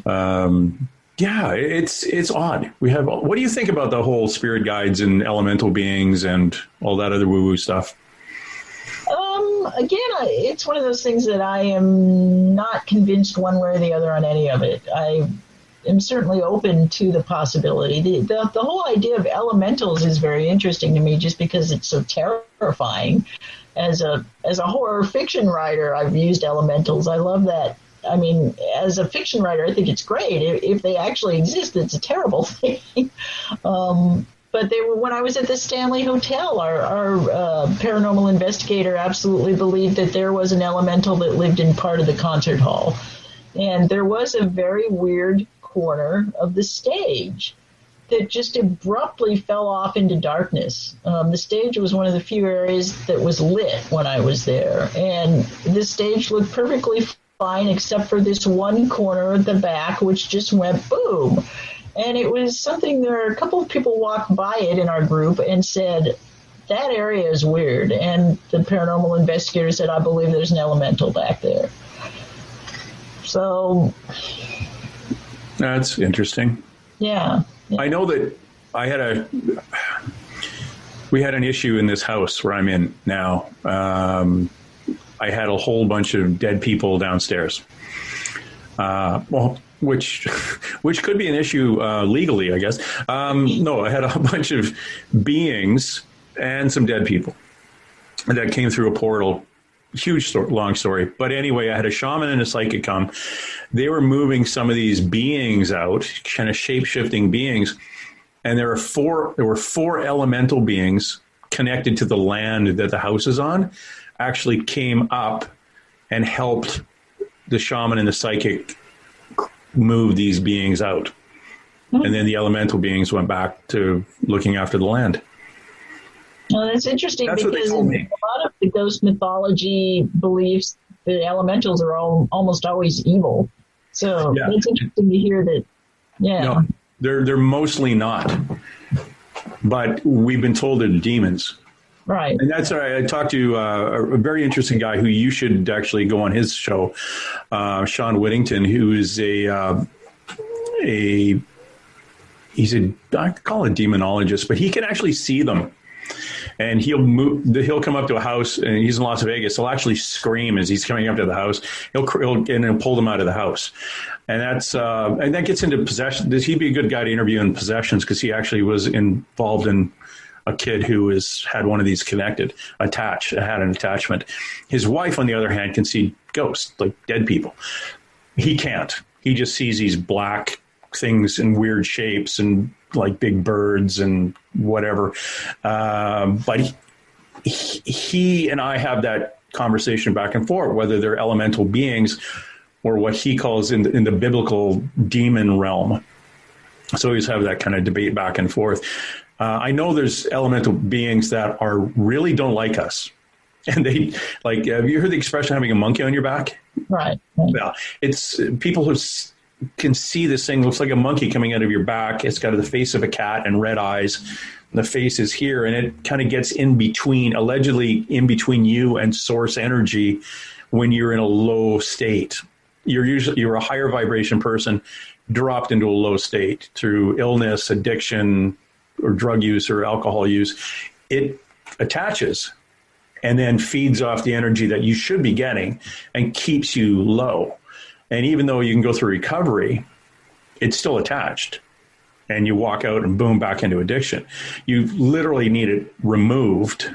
Yeah, it's odd. What do you think about the whole spirit guides and elemental beings and all that other woo-woo stuff? Again, it's one of those things that I am not convinced one way or the other on any of it. I am certainly open to the possibility. The whole idea of elementals is very interesting to me just because it's so terrifying. As a horror fiction writer, I've used elementals. I love that. I mean, as a fiction writer, I think it's great. If they actually exist, it's a terrible thing. But when I was at the Stanley Hotel, our paranormal investigator absolutely believed that there was an elemental that lived in part of the concert hall. And there was a very weird corner of the stage that just abruptly fell off into darkness. The stage was one of the few areas that was lit when I was there. And the stage looked perfectly fine except for this one corner at the back, which just went boom. And it was something a couple of people walked by it in our group and said, that area is weird. And the paranormal investigator said, I believe there's an elemental back there. So. That's interesting. Yeah. I know that we had an issue in this house where I'm in now. I had a whole bunch of dead people downstairs. Which could be an issue legally, I guess. No, I had a bunch of beings and some dead people that came through a portal. Long story. But anyway, I had a shaman and a psychic come. They were moving some of these beings out, kind of shape-shifting beings. And there were four elemental beings connected to the land that the house is on, actually came up and helped the shaman and the psychic moved these beings out. And then the elemental beings went back to looking after the land. Well, that's interesting That's what they because told in me. a lot of the ghost mythology beliefs, the elementals are almost always evil. So Yeah. it's interesting to hear that. Yeah. No, they're mostly not. But we've been told they're demons. Right. And that's I talked to a very interesting guy who you should actually go on his show, Sean Whittington, who is he's I call it a demonologist, but he can actually see them. And he'll come up to a house, and he's in Las Vegas. He'll actually scream as he's coming up to the house. He'll pull them out of the house. And that gets into possession. He'd be a good guy to interview in possessions, because he actually was involved in a kid who had one of these had an attachment. His wife, on the other hand, can see ghosts, like dead people. He can't. He just sees these black things in weird shapes and like big birds and whatever. But he and I have that conversation back and forth, whether they're elemental beings or what he calls in the biblical demon realm. So we just have that kind of debate back and forth. I know there's elemental beings that really don't like us. And they have you heard the expression having a monkey on your back? Right. Yeah. It's people who can see this thing, looks like a monkey coming out of your back. It's got the face of a cat and red eyes. And the face is here, and it kind of gets allegedly in between you and source energy when you're in a low state. You're a higher vibration person dropped into a low state through illness, addiction, or drug use or alcohol use. It attaches and then feeds off the energy that you should be getting and keeps you low. And even though you can go through recovery, it's still attached. And you walk out and boom, back into addiction. You literally need it removed.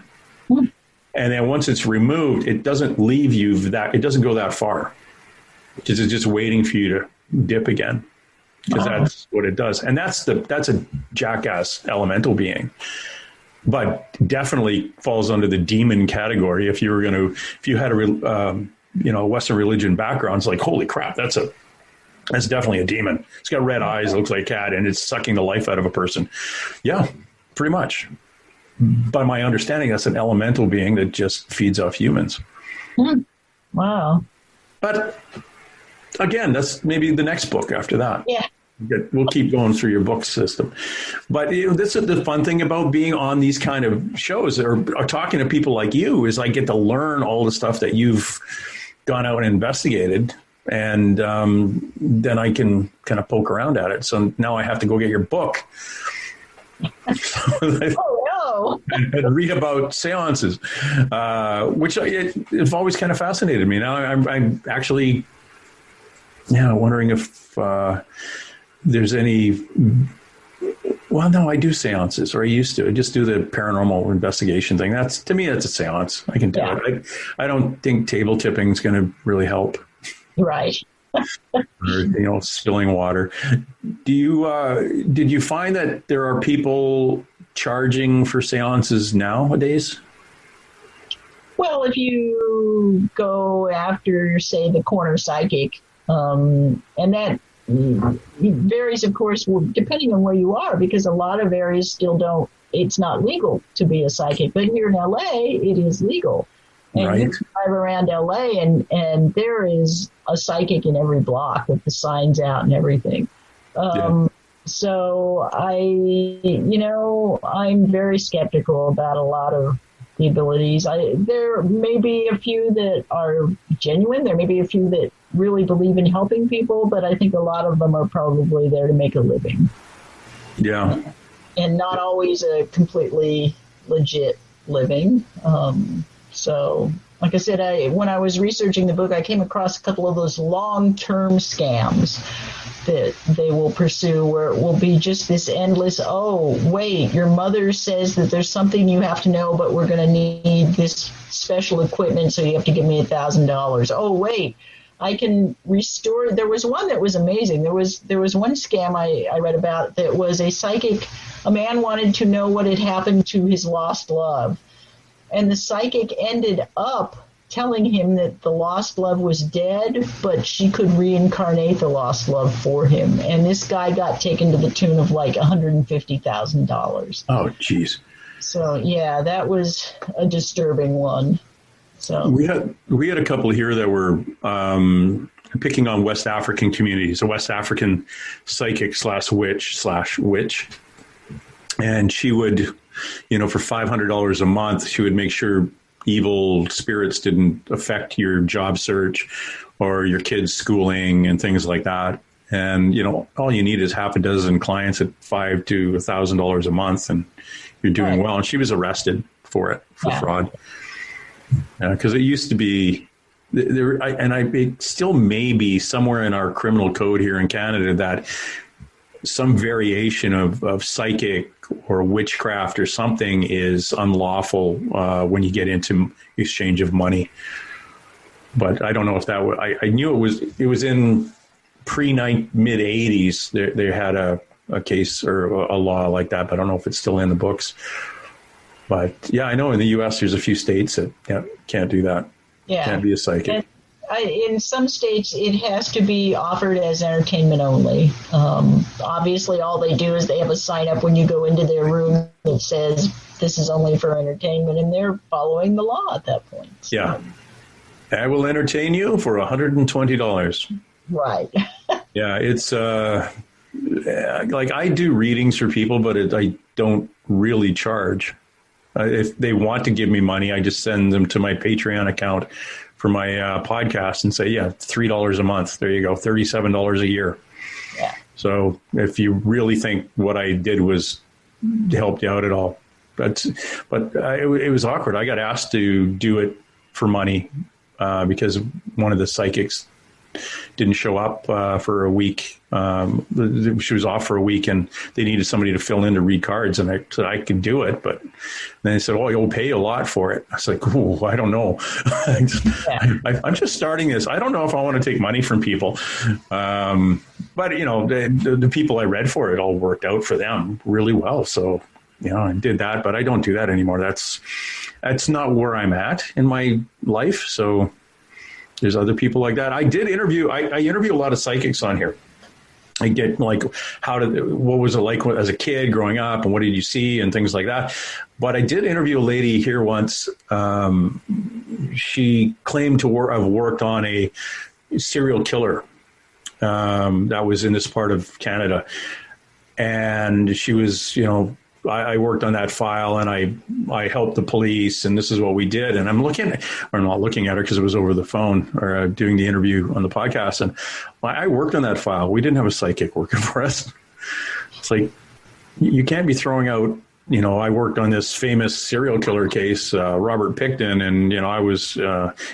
And then once it's removed, it doesn't leave you it doesn't go that far. It's just waiting for you to dip again. Because that's what it does. And that's a jackass elemental being. But definitely falls under the demon category. If you had a Western religion background, it's like, holy crap, that's definitely a demon. It's got red eyes, looks like a cat, and it's sucking the life out of a person. Yeah, pretty much. By my understanding, that's an elemental being that just feeds off humans. Wow. But again, that's maybe the next book after that. Yeah. We'll keep going through your book system. But this is the fun thing about being on these kind of shows or talking to people like you is I get to learn all the stuff that you've gone out and investigated. And then I can kind of poke around at it. So now I have to go get your book. Oh, no. And read about seances, which it's always kind of fascinated me. Now I'm actually wondering if there's any. Well, no, I do seances, or I used to. I just do the paranormal investigation thing. To me, that's a seance. I can do it. I don't think table tipping is going to really help. Right. Or, spilling water. Did you find that there are people charging for seances nowadays? Well, if you go after, say, the corner psychic, and that varies, of course, depending on where you are, because a lot of areas still it's not legal to be a psychic. But here in LA, it is legal. And right. You can drive around LA and there is a psychic in every block with the signs out and everything. So I'm very skeptical about a lot of the abilities. There may be a few that are genuine. There may be a few that really believe in helping people, but I think a lot of them are probably there to make a living. Yeah. And not always a completely legit living. So, like I said, when I was researching the book, I came across a couple of those long-term scams that they will pursue, where it will be just this endless, oh, wait, your mother says that there's something you have to know, but we're going to need this special equipment, so you have to give me $1,000. Oh, wait, I can restore. There was one that was amazing. There was one scam I read about that was a psychic. A man wanted to know what had happened to his lost love. And the psychic ended up telling him that the lost love was dead, but she could reincarnate the lost love for him. And this guy got taken to the tune of like $150,000. Oh, geez. So yeah, that was a disturbing one. So we had a couple here that were picking on West African communities, a West African psychic / witch. And she would, for $500 a month, she would make sure evil spirits didn't affect your job search or your kids' schooling and things like that. And, all you need is half a dozen clients at $500 to $1,000 a month, and you're doing well. And she was arrested for fraud. Because it used to be there, it still may be somewhere in our criminal code here in Canada that some variation of psychic or witchcraft or something is unlawful when you get into exchange of money. But I don't know if that was, I knew it was in mid 80s. They had a case or a law like that, but I don't know if it's still in the books. But yeah, I know in the U.S. there's a few states that can't do that. Yeah. Can't be a psychic. In some states, it has to be offered as entertainment only. Obviously, all they do is they have a sign up when you go into their room that says this is only for entertainment, and they're following the law at that point. So. Yeah. I will entertain you for $120. Right. Yeah, it's like I do readings for people, but I don't really charge. If they want to give me money, I just send them to my Patreon account for my podcast and say, $3 a month. There you go, $37 a year. Yeah. So if you really think what I did was helped you out at all, but it was awkward. I got asked to do it for money because one of the psychics didn't show up for a week. She was off for a week, and they needed somebody to fill in to read cards. And I said I could do it, but then they said, "Oh, you'll pay a lot for it." I was like, "Oh, I don't know. I'm just starting this. I don't know if I want to take money from people." But the people I read for, it all worked out for them really well. So I did that, but I don't do that anymore. That's not where I'm at in my life. So. There's other people like that. I did interview. I interview a lot of psychics on here. I get like, what was it like as a kid growing up, and what did you see, and things like that. But I did interview a lady here once. She claimed to have worked on a serial killer that was in this part of Canada, and she was, I worked on that file, and I helped the police, and this is what we did. And I'm not looking at her because it was over the phone or doing the interview on the podcast. And I worked on that file. We didn't have a psychic working for us. It's like, you can't be throwing out, I worked on this famous serial killer case, Robert Pickton, and, I was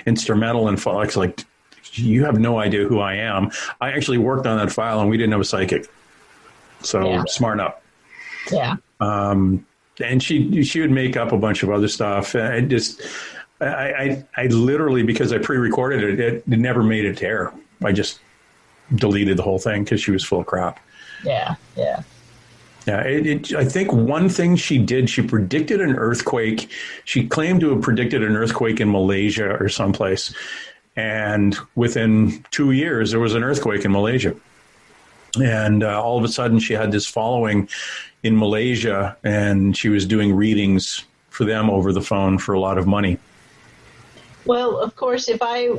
instrumental in file. It's like, you have no idea who I am. I actually worked on that file, and we didn't have a psychic. So smarten up. Yeah. And she would make up a bunch of other stuff. And I literally, because I pre-recorded it never made it to air. I just deleted the whole thing because she was full of crap. Yeah. Yeah. Yeah. I think one thing she did, she predicted an earthquake. She claimed to have predicted an earthquake in Malaysia or someplace. And within 2 years, there was an earthquake in Malaysia. And all of a sudden, she had this following in Malaysia, and she was doing readings for them over the phone for a lot of money. Well, of course, if I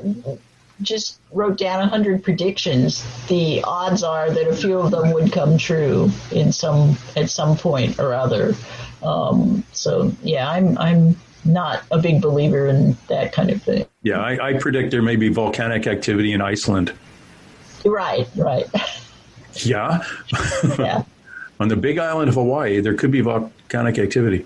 just wrote down 100 predictions, the odds are that a few of them would come true at some point or other. So, yeah, I'm not a big believer in that kind of thing. Yeah, I predict there may be volcanic activity in Iceland. Right. Yeah. Yeah. On the big island of Hawaii, there could be volcanic activity.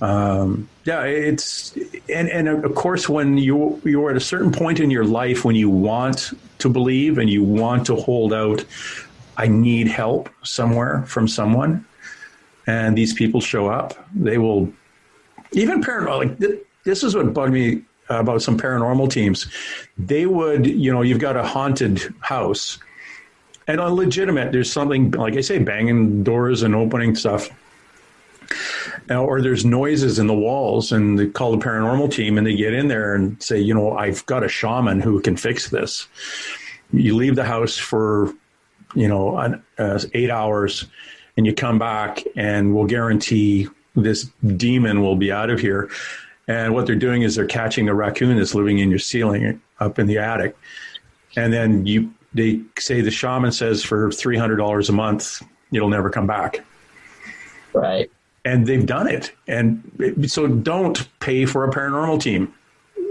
It's and of course, when you're at a certain point in your life when you want to believe and you want to hold out, I need help somewhere from someone, and these people show up. They will even paranormal. Like this is what bugged me about some paranormal teams. They would, you've got a haunted house. And on legitimate, there's something, like I say, banging doors and opening stuff. or there's noises in the walls, and they call the paranormal team and they get in there and say, I've got a shaman who can fix this. You leave the house for, 8 hours and you come back and we'll guarantee this demon will be out of here. And what they're doing is they're catching the raccoon that's living in your ceiling up in the attic. And then they say the shaman says for $300 a month, it'll never come back. Right. And they've done it. And so don't pay for a paranormal team.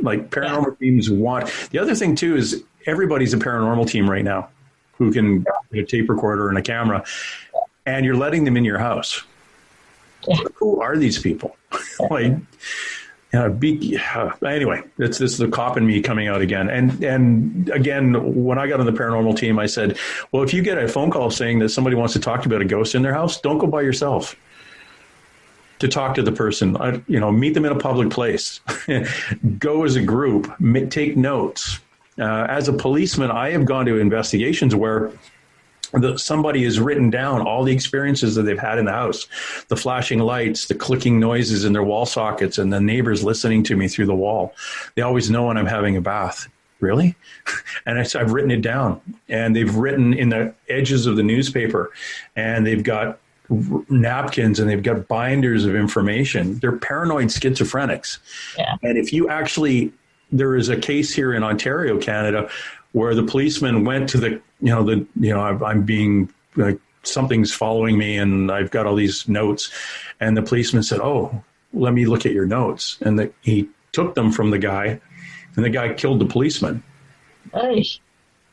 Like paranormal teams want. The other thing too is everybody's a paranormal team right now who can get a tape recorder and a camera, and you're letting them in your house. Yeah. Who are these people? Anyway, this is the cop in me coming out again. And again, when I got on the paranormal team, I said, well, if you get a phone call saying that somebody wants to talk to you about a ghost in their house, don't go by yourself to talk to the person. Meet them in a public place. Go as a group. Take notes. As a policeman, I have gone to investigations where somebody has written down all the experiences that they've had in the house, the flashing lights, the clicking noises in their wall sockets, and the neighbors listening to me through the wall. They always know when I'm having a bath. Really? And I've written it down. And they've written in the edges of the newspaper, and they've got napkins and they've got binders of information. They're paranoid schizophrenics. Yeah. And if you actually, there is a case here in Ontario, Canada, where the policeman went to I'm being like, something's following me and I've got all these notes. And the policeman said, oh, let me look at your notes. And he took them from the guy, and the guy killed the policeman. Nice.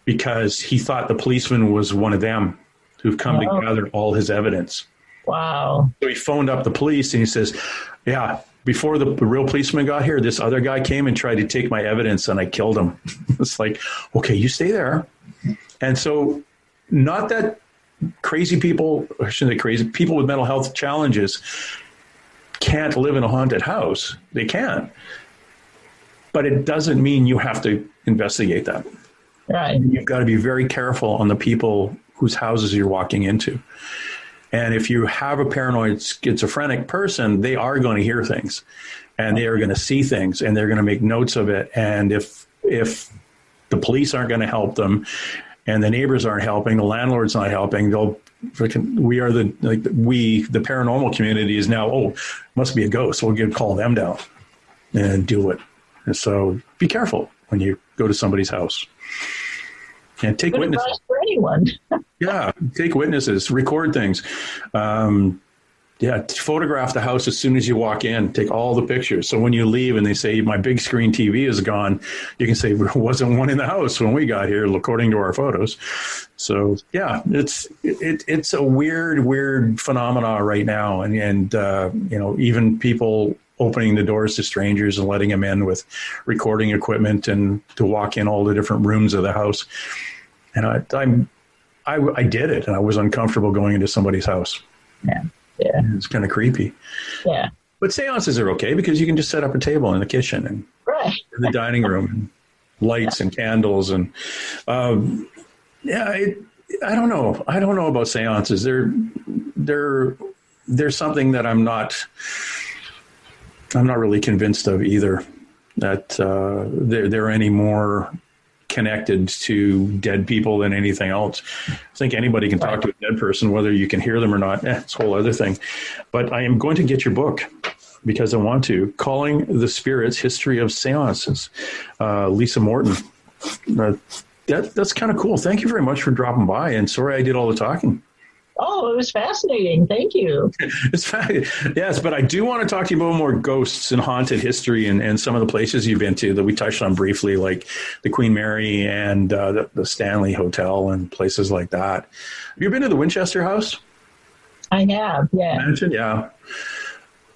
Because he thought the policeman was one of them who've come to gather all his evidence. Wow. So he phoned up the police and he says, yeah, before the real policeman got here, this other guy came and tried to take my evidence and I killed him. It's like, okay, you stay there. And so not that crazy people, or shouldn't say crazy, people with mental health challenges can't live in a haunted house. They can. But it doesn't mean you have to investigate that. Right. You've got to be very careful on the people whose houses you're walking into. And if you have a paranoid schizophrenic person, they are going to hear things and they are going to see things and they're going to make notes of it. And if the police aren't going to help them and the neighbors aren't helping, the landlord's not helping, the paranormal community is now, must be a ghost. We'll call them down and do it. And so be careful when you go to somebody's house. And take witnesses. For anyone. Yeah, take witnesses, record things. Photograph the house as soon as you walk in. Take all the pictures. So when you leave and they say, my big screen TV is gone, you can say, there wasn't one in the house when we got here, according to our photos. So, yeah, it's a weird phenomena right now. And even people opening the doors to strangers and letting them in with recording equipment and to walk in all the different rooms of the house. And I did it, and I was uncomfortable going into somebody's house. Yeah. It's kind of creepy. Yeah. But seances are okay because you can just set up a table in the kitchen and in the dining room and lights and candles. And I don't know. I don't know about seances. They're something that I'm not really convinced of either, that they're any more connected to dead people than anything else. I think anybody can talk to a dead person, whether you can hear them or not. It's a whole other thing. But I am going to get your book because I want to. Calling the Spirits, History of Seances. Lisa Morton. That's kind of cool. Thank you very much for dropping by. And sorry I did all the talking. Oh, it was fascinating. Thank you. Yes, but I do want to talk to you about more ghosts and haunted history and some of the places you've been to that we touched on briefly, like the Queen Mary and the Stanley Hotel and places like that. Have you been to the Winchester House? I have, yeah. Yeah.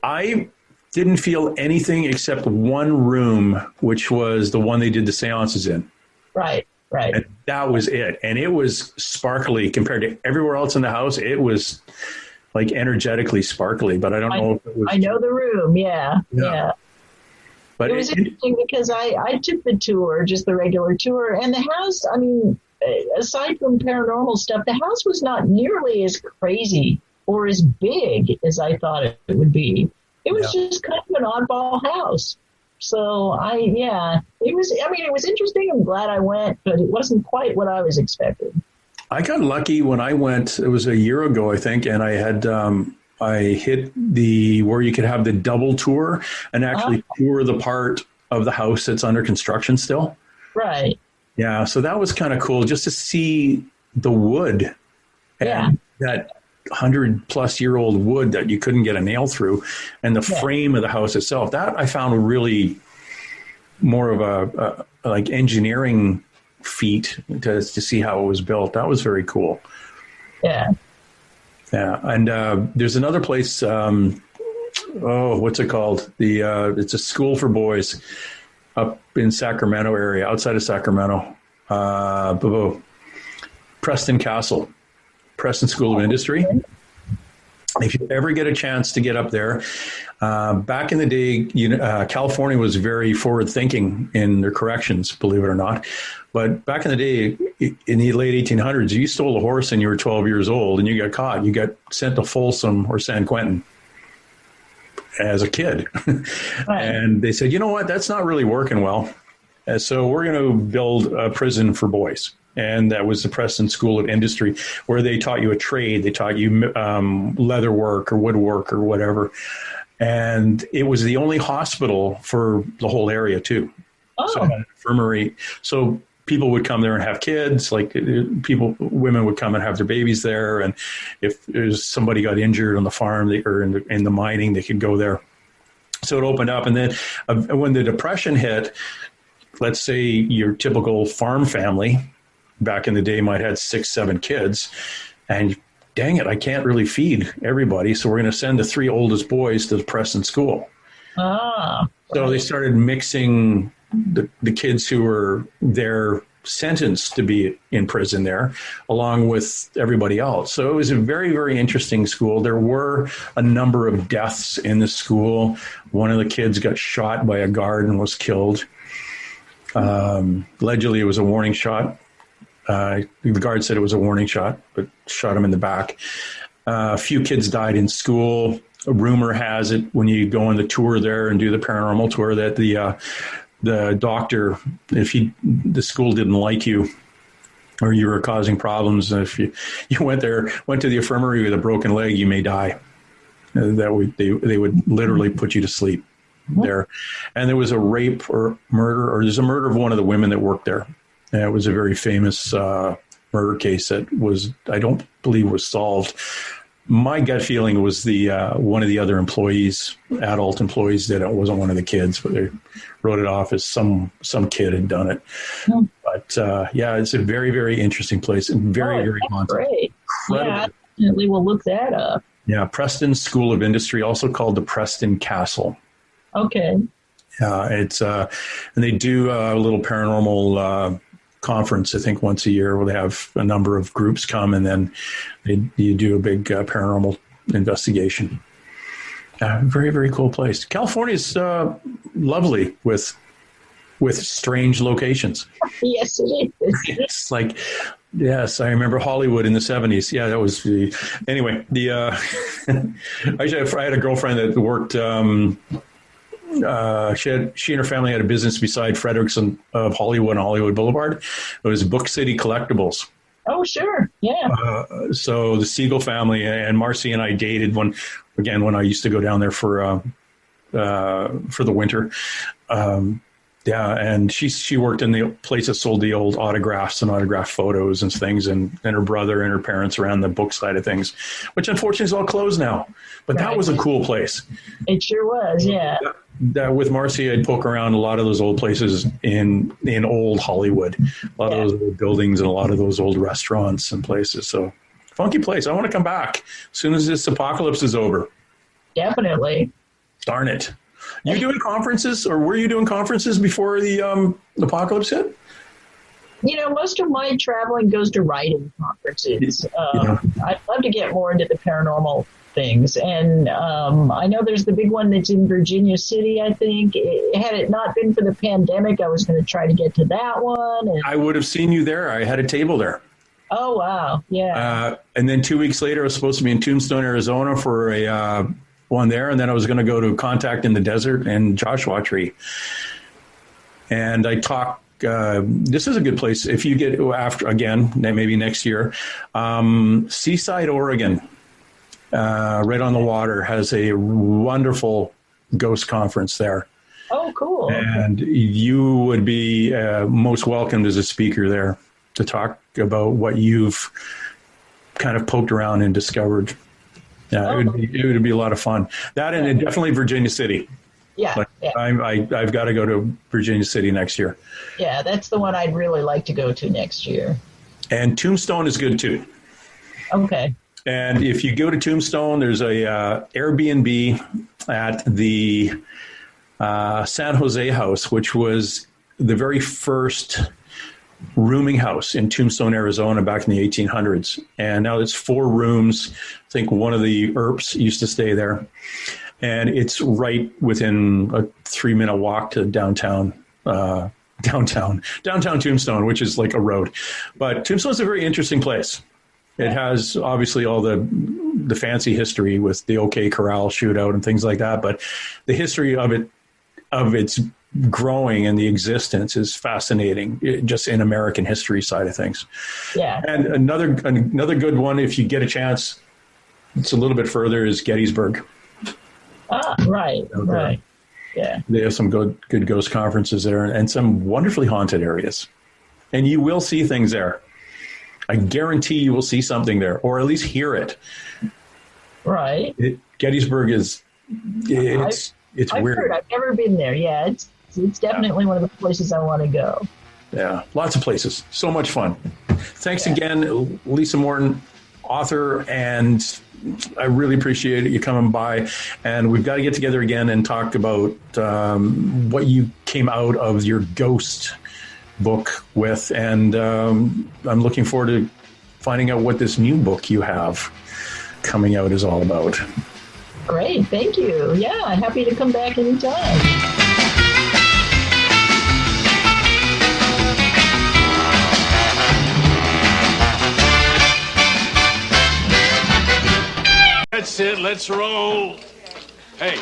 I didn't feel anything except one room, which was the one they did the seances in. Right. And that was it. And it was sparkly compared to everywhere else in the house. It was like energetically sparkly, but I don't know if it was. I know the room. Yeah. But it was interesting because I took the tour, just the regular tour, and the house, I mean, aside from paranormal stuff, the house was not nearly as crazy or as big as I thought it would be. It was just kind of an oddball house. So it was interesting. I'm glad I went, but it wasn't quite what I was expecting. I got lucky when I went. It was a year ago, I think, and I had I hit where you could have the double tour and actually tour the part of the house that's under construction still. Right. Yeah, so that was kind of cool just to see the wood and that 100-plus-year-old wood that you couldn't get a nail through, and the frame of the house itself. That I found really more of a like engineering feat to see how it was built. That was very cool. Yeah. Yeah, and there's another place. What's it called? It's a school for boys up in Sacramento area, outside of Sacramento. Preston Castle, Preston School of Industry. If you ever get a chance to get up there, back in the day, California was very forward-thinking in their corrections, believe it or not. But back in the day, in the late 1800s, you stole a horse and you were 12 years old and you got caught. You got sent to Folsom or San Quentin as a kid. Right. And they said, you know what, that's not really working well. And so we're going to build a prison for boys. And that was the Preston School of Industry, where they taught you a trade. They taught you leather work or woodwork or whatever. And it was the only hospital for the whole area, too. Oh. So an infirmary. So people would come there and have kids. Like women would come and have their babies there. And if somebody got injured on the farm or in the mining, they could go there. So it opened up. And then when the Depression hit, let's say your typical farm family back in the day might have had 6, 7 kids, and dang it, I can't really feed everybody. So we're going to send the 3 oldest boys to the Preston School. So they started mixing the kids who were there sentenced to be in prison there along with everybody else. So it was a very, very interesting school. There were a number of deaths in the school. One of the kids got shot by a guard and was killed. Allegedly, it was a warning shot. The guard said it was a warning shot, but shot him in the back. A few kids died in school. A rumor has it, when you go on the tour there and do the paranormal tour, that the doctor, if the school didn't like you or you were causing problems, if you went to the infirmary with a broken leg, you may die. They would literally put you to sleep there. And there was a rape or murder, or there's a murder of one of the women that worked there. And it was a very famous murder case that I don't believe was solved. My gut feeling was one of the other employees, adult employees, did it. It wasn't one of the kids, but they wrote it off as some kid had done it. But it's a very, very interesting place and very, very haunted. Great. Yeah, definitely will look that up. Yeah, Preston School of Industry, also called the Preston Castle. Okay. It's and they do a little paranormal conference, I think, once a year, where they have a number of groups come, and then you do a big paranormal investigation. Very, very cool place. California's lovely with strange locations. Yes, it is. It's like, yes, I remember Hollywood in the 70s. Yeah, that was anyway. I had a girlfriend that worked. She and her family had a business beside Frederickson of Hollywood and Hollywood Boulevard. It was Book City Collectibles. Oh, sure. Yeah. So the Siegel family and Marcy and I dated when I used to go down there for the winter. And she worked in the place that sold the old autographs and autograph photos and things, and her brother and her parents around the book side of things, which unfortunately is all closed now. But That was a cool place. It sure was, yeah. That with Marcy, I'd poke around a lot of those old places in old Hollywood, a lot of those old buildings and a lot of those old restaurants and places. So funky place. I want to come back as soon as this apocalypse is over. Definitely. Darn it. You doing conferences, or were you doing conferences before the apocalypse hit? Most of my traveling goes to writing conferences. I'd love to get more into the paranormal things. And I know there's the big one that's in Virginia City, I think. Had it not been for the pandemic, I was going to try to get to that one. And I would have seen you there. I had a table there. Oh, wow. Yeah. And then 2 weeks later, I was supposed to be in Tombstone, Arizona for a one there, and then I was going to go to Contact in the Desert and Joshua Tree. And I talk. This is a good place if you get after again, maybe next year. Seaside, Oregon, right on the water, has a wonderful ghost conference there. Oh, cool. And you would be most welcomed as a speaker there to talk about what you've kind of poked around and discovered. Yeah, it would be a lot of fun. That and definitely Virginia City. Yeah, I've got to go to Virginia City next year. Yeah, that's the one I'd really like to go to next year. And Tombstone is good too. Okay. And if you go to Tombstone, there's a Airbnb at the San Jose House, which was the very first rooming house in Tombstone, Arizona, back in the 1800s. And now it's 4 rooms. I think one of the Earps used to stay there. And it's right within a 3-minute walk to downtown Tombstone, which is like a road. But Tombstone's a very interesting place. It has obviously all the fancy history with the OK Corral shootout and things like that. But the history of its growing and the existence is fascinating, just in American history side of things. Yeah. And another good one, if you get a chance, it's a little bit further, is Gettysburg. Ah, right. Yeah. They have some good ghost conferences there and some wonderfully haunted areas. And you will see things there. I guarantee you will see something there, or at least hear it. Right. Gettysburg it's I've weird. heard. I've never been there. Yeah, it's definitely one of the places I want to go. Yeah, lots of places. So much fun. Thanks again, Lisa Morton, author, and I really appreciate you coming by. And we've got to get together again and talk about what you came out of your ghost book with. And I'm looking forward to finding out what this new book you have coming out is all about. Great. Thank you. Yeah, happy to come back anytime. That's it. Let's roll. Hey,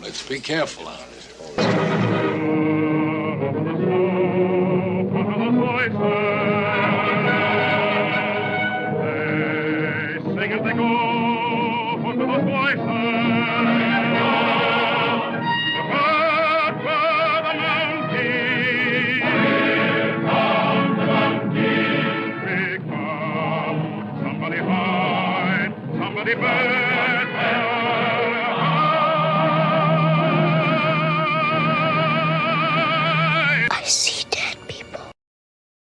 let's be careful out it. Somebody